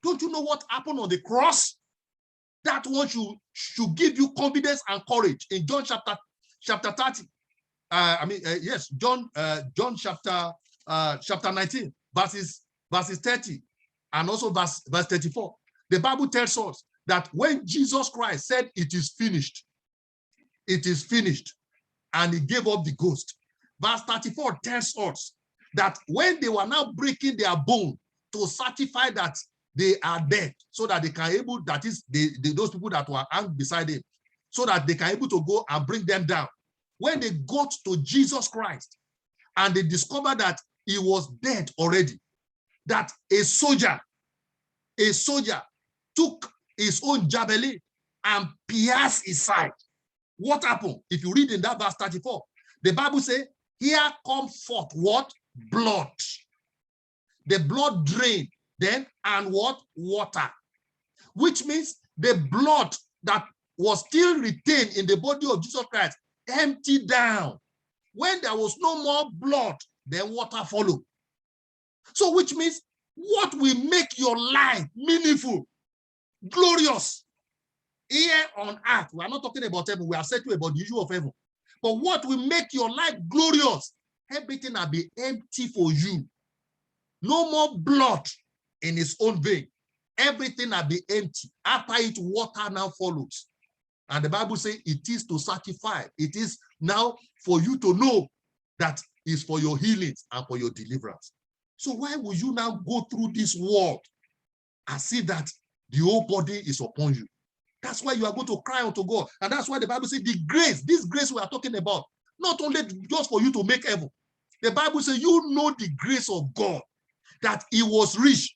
Don't you know what happened on the cross? That one should give you confidence and courage. In John chapter 30, John chapter 19, verses 30, and also verse 34. The Bible tells us that when Jesus Christ said, it is finished, and he gave up the ghost. Verse 34 tells us that when they were now breaking their bone to certify that they are dead, so that they can able, that is, those people that were hanged beside him, so that they can able to go and bring them down. When they got to Jesus Christ and they discovered that he was dead already, that a soldier took his own javelin and pierced his side. what happened? If you read in that verse 34, the Bible says, here come forth what? Blood. The blood drained then, and what? Water. Which means the blood that was still retained in the body of Jesus Christ emptied down. When there was no more blood, then water followed. So which means what will make your life meaningful, glorious, here on earth? We are not talking about heaven. We are saying about the issue of heaven. But what will make your life glorious? Everything will be empty for you. No more blood in its own vein. Everything will be empty. After it, water now follows. And the Bible says it is to sanctify. It is now for you to know that is for your healing and for your deliverance. So why would you now go through this world and see that the whole body is upon you? That's why you are going to cry unto God. And that's why the Bible says the grace, this grace we are talking about, not only just for you to make heaven. The Bible says you know the grace of God, that he was rich,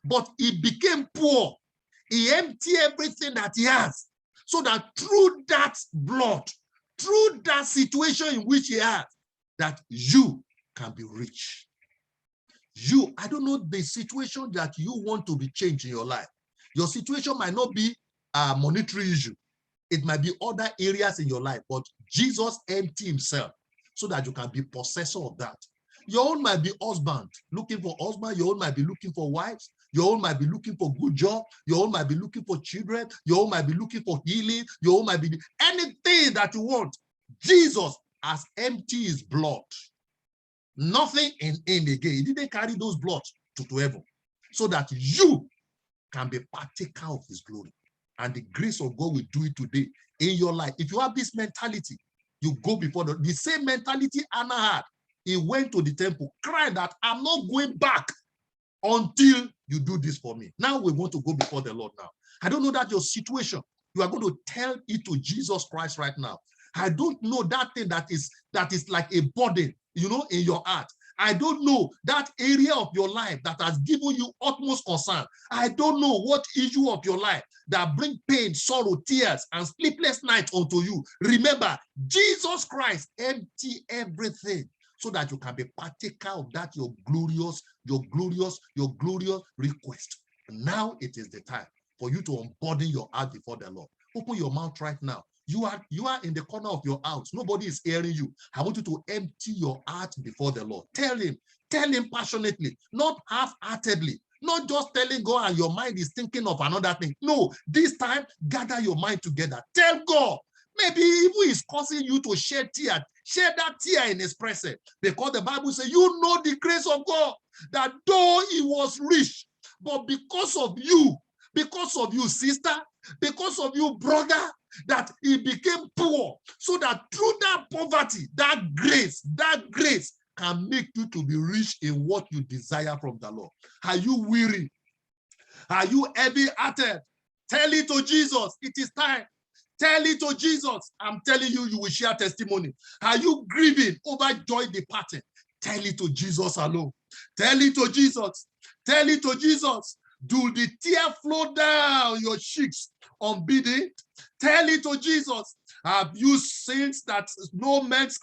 but he became poor. He emptied everything that he has, so that through that blood, through that situation in which he has, that you can be rich. You, I don't know the situation that you want to be changed in your life. Your situation might not be a monetary issue. It might be other areas in your life, but Jesus emptied himself so that you can be possessor of that. Your own might be husband, looking for husband. Your own might be looking for wives. Your own might be looking for good job. Your own might be looking for children. Your own might be looking for healing. Your own might be anything that you want. Jesus has emptied his blood. Nothing in again. He didn't carry those blood to heaven, so that you can be partaker of his glory. And the grace of God will do it today in your life. If you have this mentality, you go before the same mentality Anna had. He went to the temple, cried that I'm not going back until you do this for me. Now we want to go before the Lord now. I don't know that your situation, you are going to tell it to Jesus Christ right now. I don't know that thing that is like a burden, you know, in your heart. I don't know that area of your life that has given you utmost concern. I don't know what issue of your life that bring pain, sorrow, tears, and sleepless nights unto you. Remember, Jesus Christ empty everything so that you can be partaker of that your glorious request. Now it is the time for you to unburden your heart before the Lord. Open your mouth right now. You are in the corner of your house. Nobody is hearing you. I want you to empty your heart before the Lord. Tell him passionately, not half-heartedly, not just telling God and your mind is thinking of another thing. No, this time, gather your mind together. Tell God. Maybe even he's causing you to shed tears. Shed that tear in his presence. Because the Bible says, you know the grace of God, that though he was rich, but because of you, sister, because of you, brother, that he became poor, so that through that poverty, that grace can make you to be rich in what you desire from the Lord. Are you weary? Are you heavy-hearted? Tell it to Jesus. It is time. Tell it to Jesus. I'm telling you, you will share testimony. Are you grieving over joy departing? Tell it to Jesus alone. Tell it to Jesus. Tell it to Jesus. Do the tear flow down your cheeks unbidden? Tell it to Jesus. Have you sins that no man's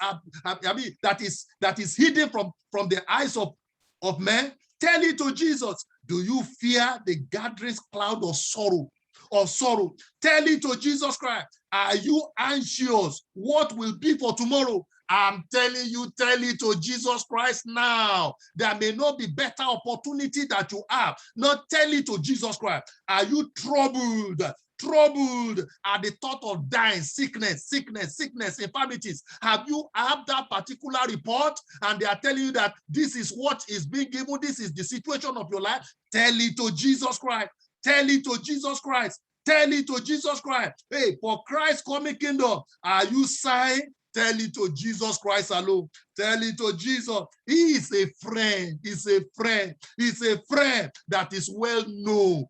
that is hidden from the eyes of men? Tell it to Jesus. Do you fear the gathering cloud of sorrow? Tell it to Jesus Christ. Are you anxious? What will be for tomorrow? I'm telling you, tell it to Jesus Christ now. There may not be better opportunity that you have. Not tell it to Jesus Christ. Are you troubled at the thought of dying, sickness, infirmities? Have you had that particular report and they are telling you that this is what is being given, this is the situation of your life? Tell it to Jesus Christ. Tell it to Jesus Christ. Tell it to Jesus Christ. Hey, for Christ's coming kingdom, are you sighing? Tell it to Jesus Christ alone. Tell it to Jesus. He is a friend. He's a friend. He's a friend that is well known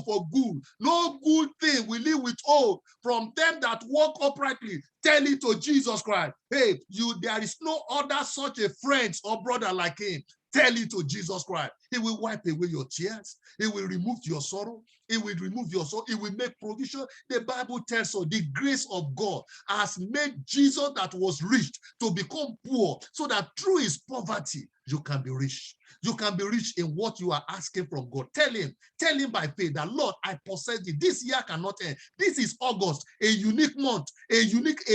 for good. No good thing will he withhold from them that walk uprightly. Tell it to Jesus Christ. Hey, there is no other such a friend or brother like him. Tell it to Jesus Christ. He will wipe away your tears. He will remove your sorrow. He will remove your sorrow. He will make provision. The Bible tells us the grace of God has made Jesus that was rich to become poor, so that through his poverty, you can be rich. You can be rich in what you are asking from God. Tell him by faith that, Lord, I possess it. This year cannot end. This is August, a unique month, a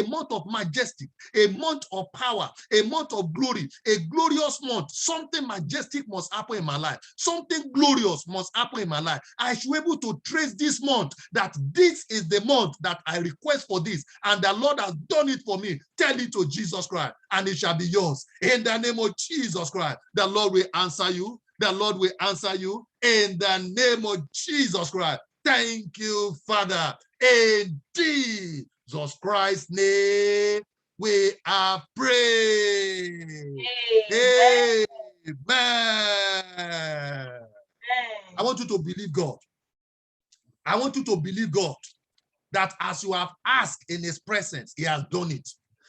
month of majestic, a month of power, a month of glory, a glorious month. Something majestic must happen in my life. Something glorious must happen in my life. I should be able to trace this month, that this is the month that I request for this, and the Lord has done it for me. Tell it to Jesus Christ, and it shall be yours. In the name of Jesus Christ, the Lord will answer you. The Lord will answer you in the name of Jesus Christ. Thank you, Father. In Jesus Christ's name, we are praying. Amen. Amen. I want you to believe God. I want you to believe God that as you have asked in his presence, he has done it.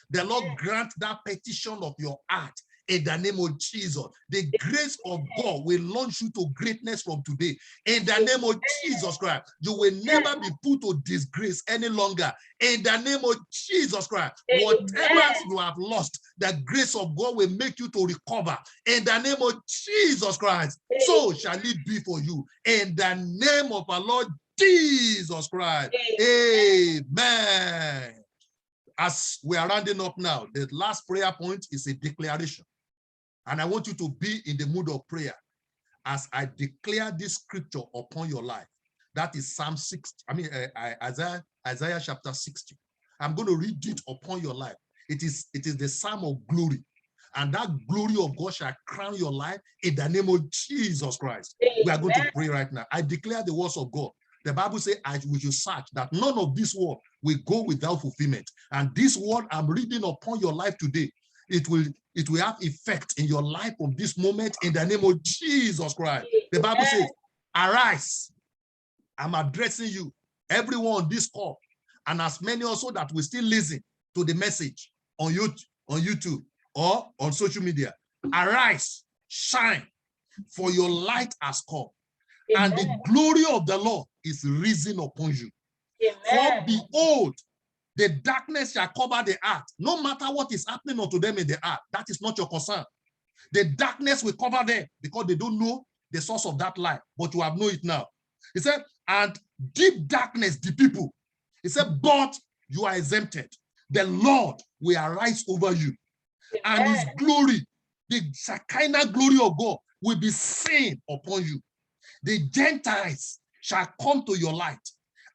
The Lord grant that petition of your heart in the name of Jesus. The grace of God will launch you to greatness from today. In the name of Jesus Christ, you will never be put to disgrace any longer. In the name of Jesus Christ, whatever you have lost, the grace of God will make you to recover. In the name of Jesus Christ, so shall it be for you. In the name of our Lord Jesus Christ. Amen. As we are rounding up now, the last prayer point is a declaration. And I want you to be in the mood of prayer as I declare this scripture upon your life. That is Psalm 60. Isaiah chapter 60. I'm going to read it upon your life. It is the Psalm of glory. And that glory of God shall crown your life in the name of Jesus Christ. We are going to pray right now. I declare the words of God. The Bible says, we should search that none of this word will go without fulfillment. And this word I'm reading upon your life today, it will have effect in your life from this moment in the name of Jesus Christ. The Bible says, arise. I'm addressing you, everyone on this call, and as many also that will still listen to the message on YouTube or on social media. Arise, shine, for your light has come. And the glory of the Lord is risen upon you. For behold, the darkness shall cover the earth. No matter what is happening unto them in the earth, that is not your concern. The darkness will cover them because they don't know the source of that light, but you have known it now. He said, and deep darkness, the people. He said, but you are exempted. The Lord will arise over you. And his glory, the Shekinah glory of God, will be seen upon you. The Gentiles shall come to your light,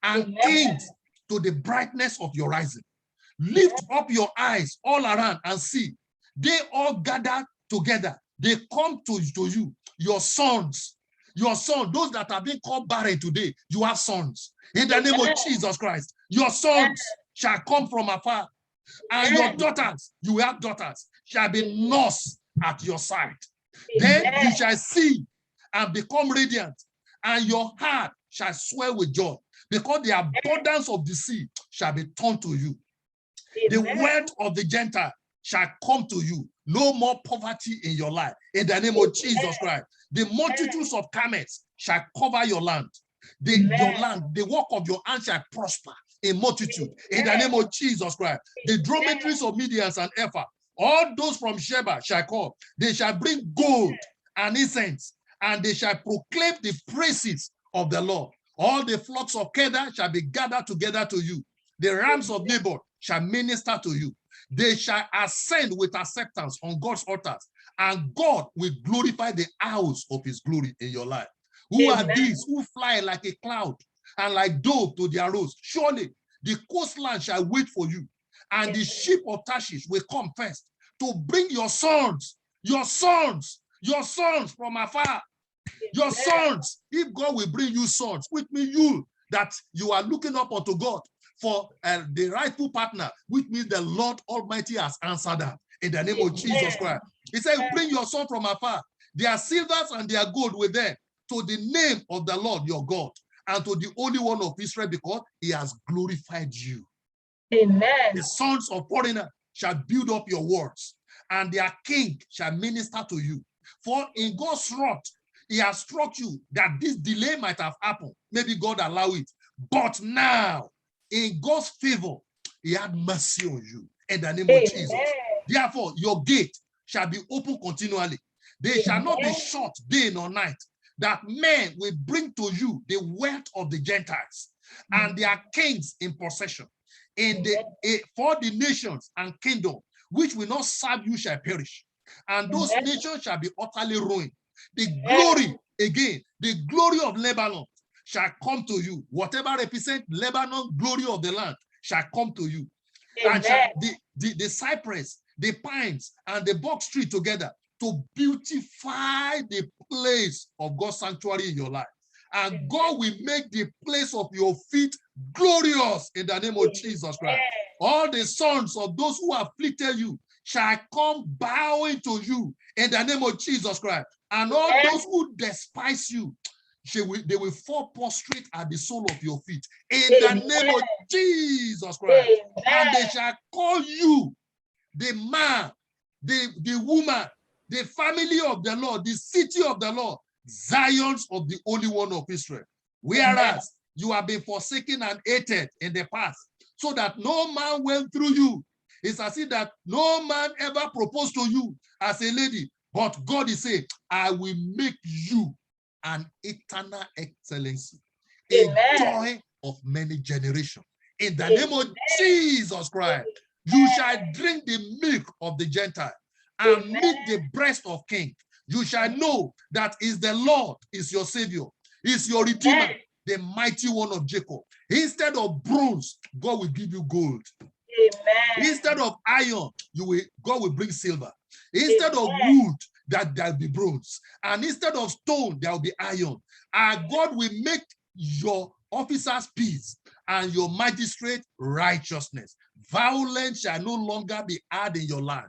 and kings to the brightness of your rising. Lift up your eyes all around and see. They all gather together. They come to you, your sons, those that are being called barren today. You have sons. In the name of Jesus Christ, your sons shall come from afar, and your daughters, you have daughters, shall be nursed at your side. Then you shall see and become radiant, and your heart shall swell with joy, because the abundance of the sea shall be turned to you. The wealth of the Gentile shall come to you. No more poverty in your life. In the name of Jesus Christ, the multitudes of camels shall cover your land. Your land, the work of your hand shall prosper in multitude. In the name of Jesus Christ, the dromedaries of Midians and Ephah, all those from Sheba shall come. They shall bring gold and incense, and they shall proclaim the praises of the Lord. All the flocks of Kedar shall be gathered together to you. The rams of Naboth shall minister to you. They shall ascend with acceptance on God's altars, and God will glorify the house of his glory in your life. Who are these who fly like a cloud and like dove to their roast? Surely the coastland shall wait for you, and the ship of Tarshish will come first to bring your sons from afar. Your sons, if God will bring you sons, which means you are looking up unto God for the rightful partner, which means the Lord Almighty has answered that in the name of Jesus Christ. He said, bring your son from afar, their silvers and their gold with them, to the name of the Lord your God, and to the Holy One of Israel, because he has glorified you. Amen. The sons of foreigners shall build up your walls, and their king shall minister to you. For in God's wrath, he has struck you that this delay might have happened. Maybe God allow it. But now, in God's favor, he had mercy on you in the name of Jesus. Therefore, your gate shall be open continually. They shall not be shut day nor night, that men will bring to you the wealth of the Gentiles and their kings in possession. For the nations and kingdom which will not serve you shall perish, and those nations shall be utterly ruined. The glory, again, the glory of Lebanon shall come to you. Whatever represents Lebanon, glory of the land shall come to you. And shall the cypress, the pines, and the box tree together to beautify the place of God's sanctuary in your life. And God will make the place of your feet glorious in the name of Jesus Christ. All the sons of those who afflicted you shall come bowing to you in the name of Jesus Christ. And all those who despise you, they will fall prostrate at the sole of your feet in the name of Jesus Christ. And they shall call you the man, the woman, the family of the Lord, the city of the Lord, Zions of the Holy One of Israel. Whereas you have been forsaken and hated in the past, so that no man went through you. It's as if that no man ever proposed to you as a lady, but God is saying, I will make you an eternal excellency, a joy of many generations. In the name of Jesus Christ, you shall drink the milk of the Gentile and meet the breast of king. You shall know that is the Lord, is your Savior, is your Redeemer, the mighty one of Jacob. Instead of bronze, God will give you gold. Instead of iron, God will bring silver. Instead of wood, there will be bronze. And instead of stone, there will be iron. And God will make your officers peace and your magistrate righteousness. Violence shall no longer be had in your land.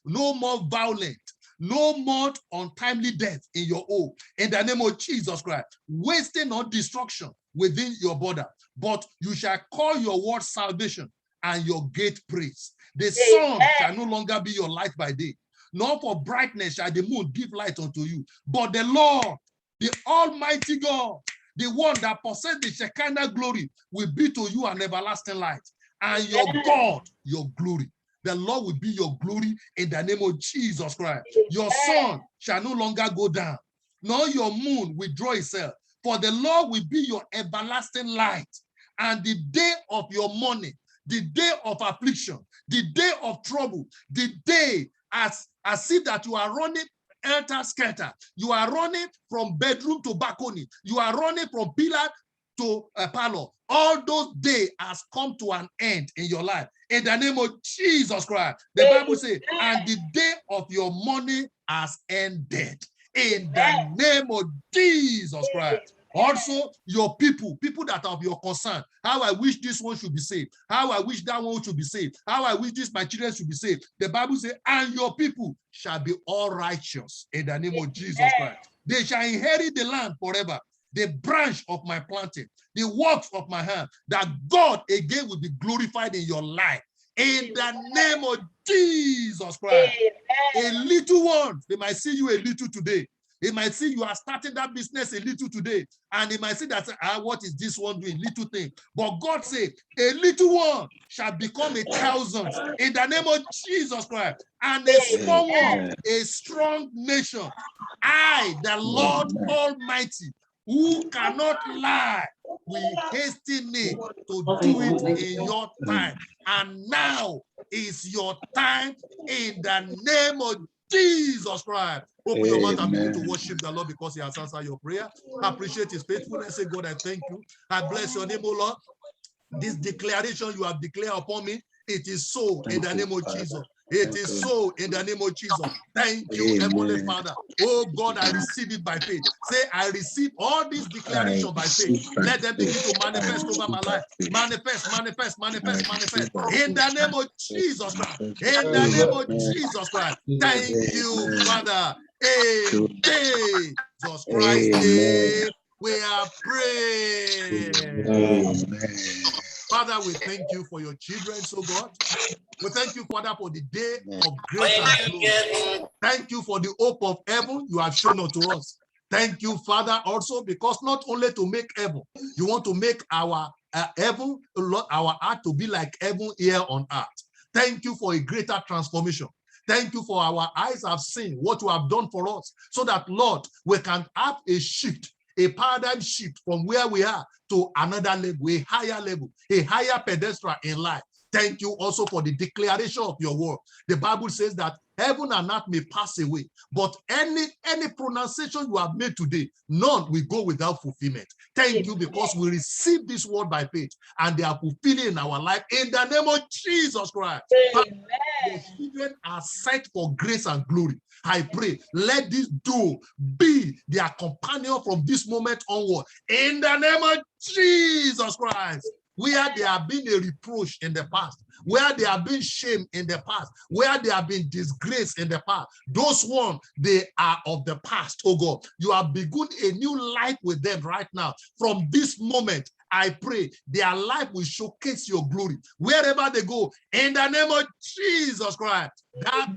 No more violent. No more untimely death in your home. In the name of Jesus Christ. Wasting or destruction within your border. But you shall call your word salvation and your gate praise. The sun shall no longer be your light by day, nor for brightness shall the moon give light unto you. But the Lord, the Almighty God, the one that possesses the Shekinah glory, will be to you an everlasting light. And your God, your glory. The Lord will be your glory in the name of Jesus Christ. Your sun shall no longer go down, nor your moon withdraw itself. For the Lord will be your everlasting light. And the day of your mourning, the day of affliction, the day of trouble, the day as if that you are running helter-skelter. You are running from bedroom to balcony. You are running from pillar to a parlor. All those days has come to an end in your life. In the name of Jesus Christ. The Bible says, and the day of your mourning has ended. In the name of Jesus Christ. Also, your people that are of your concern, how I wish this one should be saved, how I wish that one should be saved, how I wish my children should be saved. The Bible says, and your people shall be all righteous in the name of Jesus Christ. They shall inherit the land forever, the branch of my planting, the works of my hand, that God again will be glorified in your life. In the name of Jesus Christ. A little one, they might see you a little today. They might see you are starting that business a little today. And they might see that, what is this one doing? Little thing. But God said, a little one shall become 1,000 in the name of Jesus Christ. And a small one, a strong nation. I, the Lord Almighty, who cannot lie, will hasten me to do it in your time. And now is your time in the name of Jesus Christ. Open your mouth and begin to worship the Lord because he has answered your prayer. Appreciate his faithfulness. Say, God, I thank you. I bless your name, O Lord. This declaration you have declared upon me, it is so in the name of Jesus. It is so in the name of Jesus. Thank you, Heavenly Father. Oh God, I receive it by faith. Say, I receive all these declarations by faith. Let them begin to manifest over my life. Manifest, manifest, manifest, manifest. In the name of Jesus Christ. In the name of Jesus Christ. Thank you, Father. In Jesus Christ's name, we are praying. Father, we thank you for your children, so God. We thank you, Father, for the day of grace and glory. Thank you for the hope of heaven you have shown unto us. Thank you, Father, also because not only to make heaven, you want to make our heaven, Lord, our heart to be like heaven here on earth. Thank you for a greater transformation. Thank you for our eyes have seen what you have done for us, so that, Lord, we can have a shift, a paradigm shift from where we are to another level, a higher pedestal in life. Thank you also for the declaration of your word. The Bible says that heaven and earth may pass away, but any pronunciation you have made today, none will go without fulfillment. Thank you, because we receive this word by faith and they are fulfilling in our life in the name of Jesus Christ. Amen. Your children are set for grace and glory. I pray, let this door be their companion from this moment onward in the name of Jesus Christ. Where there have been a reproach in the past, where there have been shame in the past, where there have been disgrace in the past, those ones, they are of the past, oh God. You have begun a new life with them right now. From this moment, I pray their life will showcase your glory wherever they go in the name of Jesus Christ. That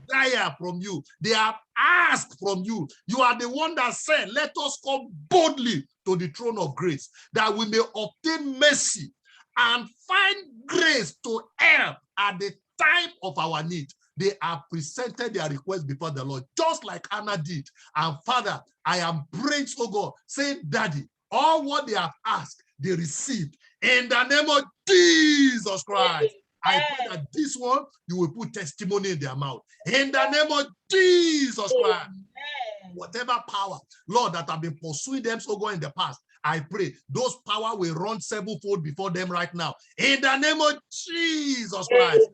desire from you, they have asked from you. You are the one that said, let us come boldly to the throne of grace, that we may obtain mercy and find grace to help at the time of our need. They have presented their request before the Lord, just like Anna did. And Father, I am praying, oh God, saying, Daddy, all what they have asked, they received. In the name of Jesus Christ, I pray that this one, you will put testimony in their mouth. In the name of Jesus Christ. Whatever power, Lord, that have been pursuing them so God in the past, I pray those power will run sevenfold before them right now. In the name of Jesus Christ.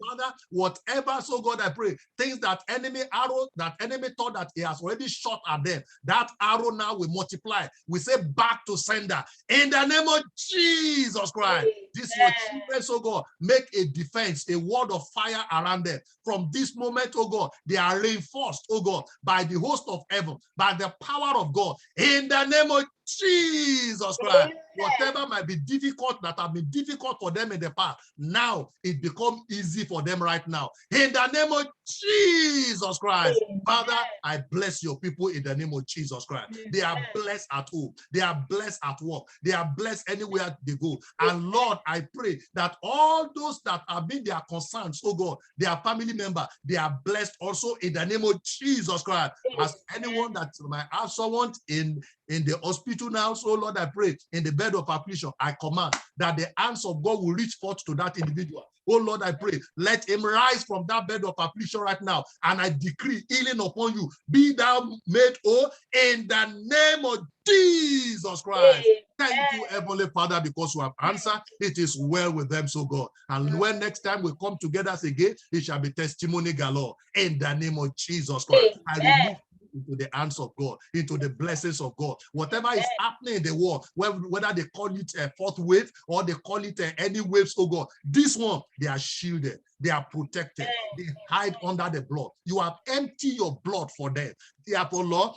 Father, whatever, so God, I pray, things that enemy arrow, that enemy thought that he has already shot at them, that arrow now will multiply. We say back to sender. In the name of Jesus Christ. This your children, so God, make a defense, a word of fire around them. From this moment, oh God, they are reinforced, oh God, by the host of heaven, by the power of God. In the name of Jesus Christ. Whatever might be difficult, that have been difficult for them in the past, now it becomes easy for them right now. In the name of Jesus Christ. Father, I bless your people in the name of Jesus Christ. They are blessed at home. They are blessed at work. They are blessed anywhere they go. And Lord, I pray that all those that have been their concerns, oh God, their family member, they are blessed also in the name of Jesus Christ. As anyone that might have someone in the hospital now, so Lord, I pray in the bed of affliction, I command that the hands of God will reach forth to that individual. Oh Lord, I pray, let him rise from that bed of affliction right now, and I decree healing upon you. Be thou made whole in the name of Jesus Christ. Thank you, Heavenly Father, because you have answered. It is well with them, so God. And when next time we come together again, it shall be testimony galore in the name of Jesus Christ. I release into the hands of God, into the blessings of God. Whatever is happening in the world, whether they call it a fourth wave or they call it any waves, oh God, this one, they are shielded, they are protected, they hide under the blood. You have emptied your blood for them. Therefore, Lord,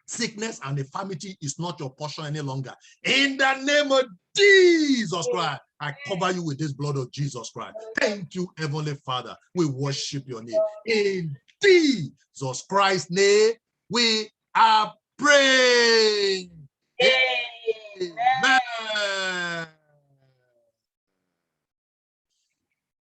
sickness and infirmity is not your portion any longer. In the name of Jesus Christ, I cover you with this blood of Jesus Christ. Thank you, Heavenly Father. We worship your name. In Jesus Christ's name, we are praying. Amen.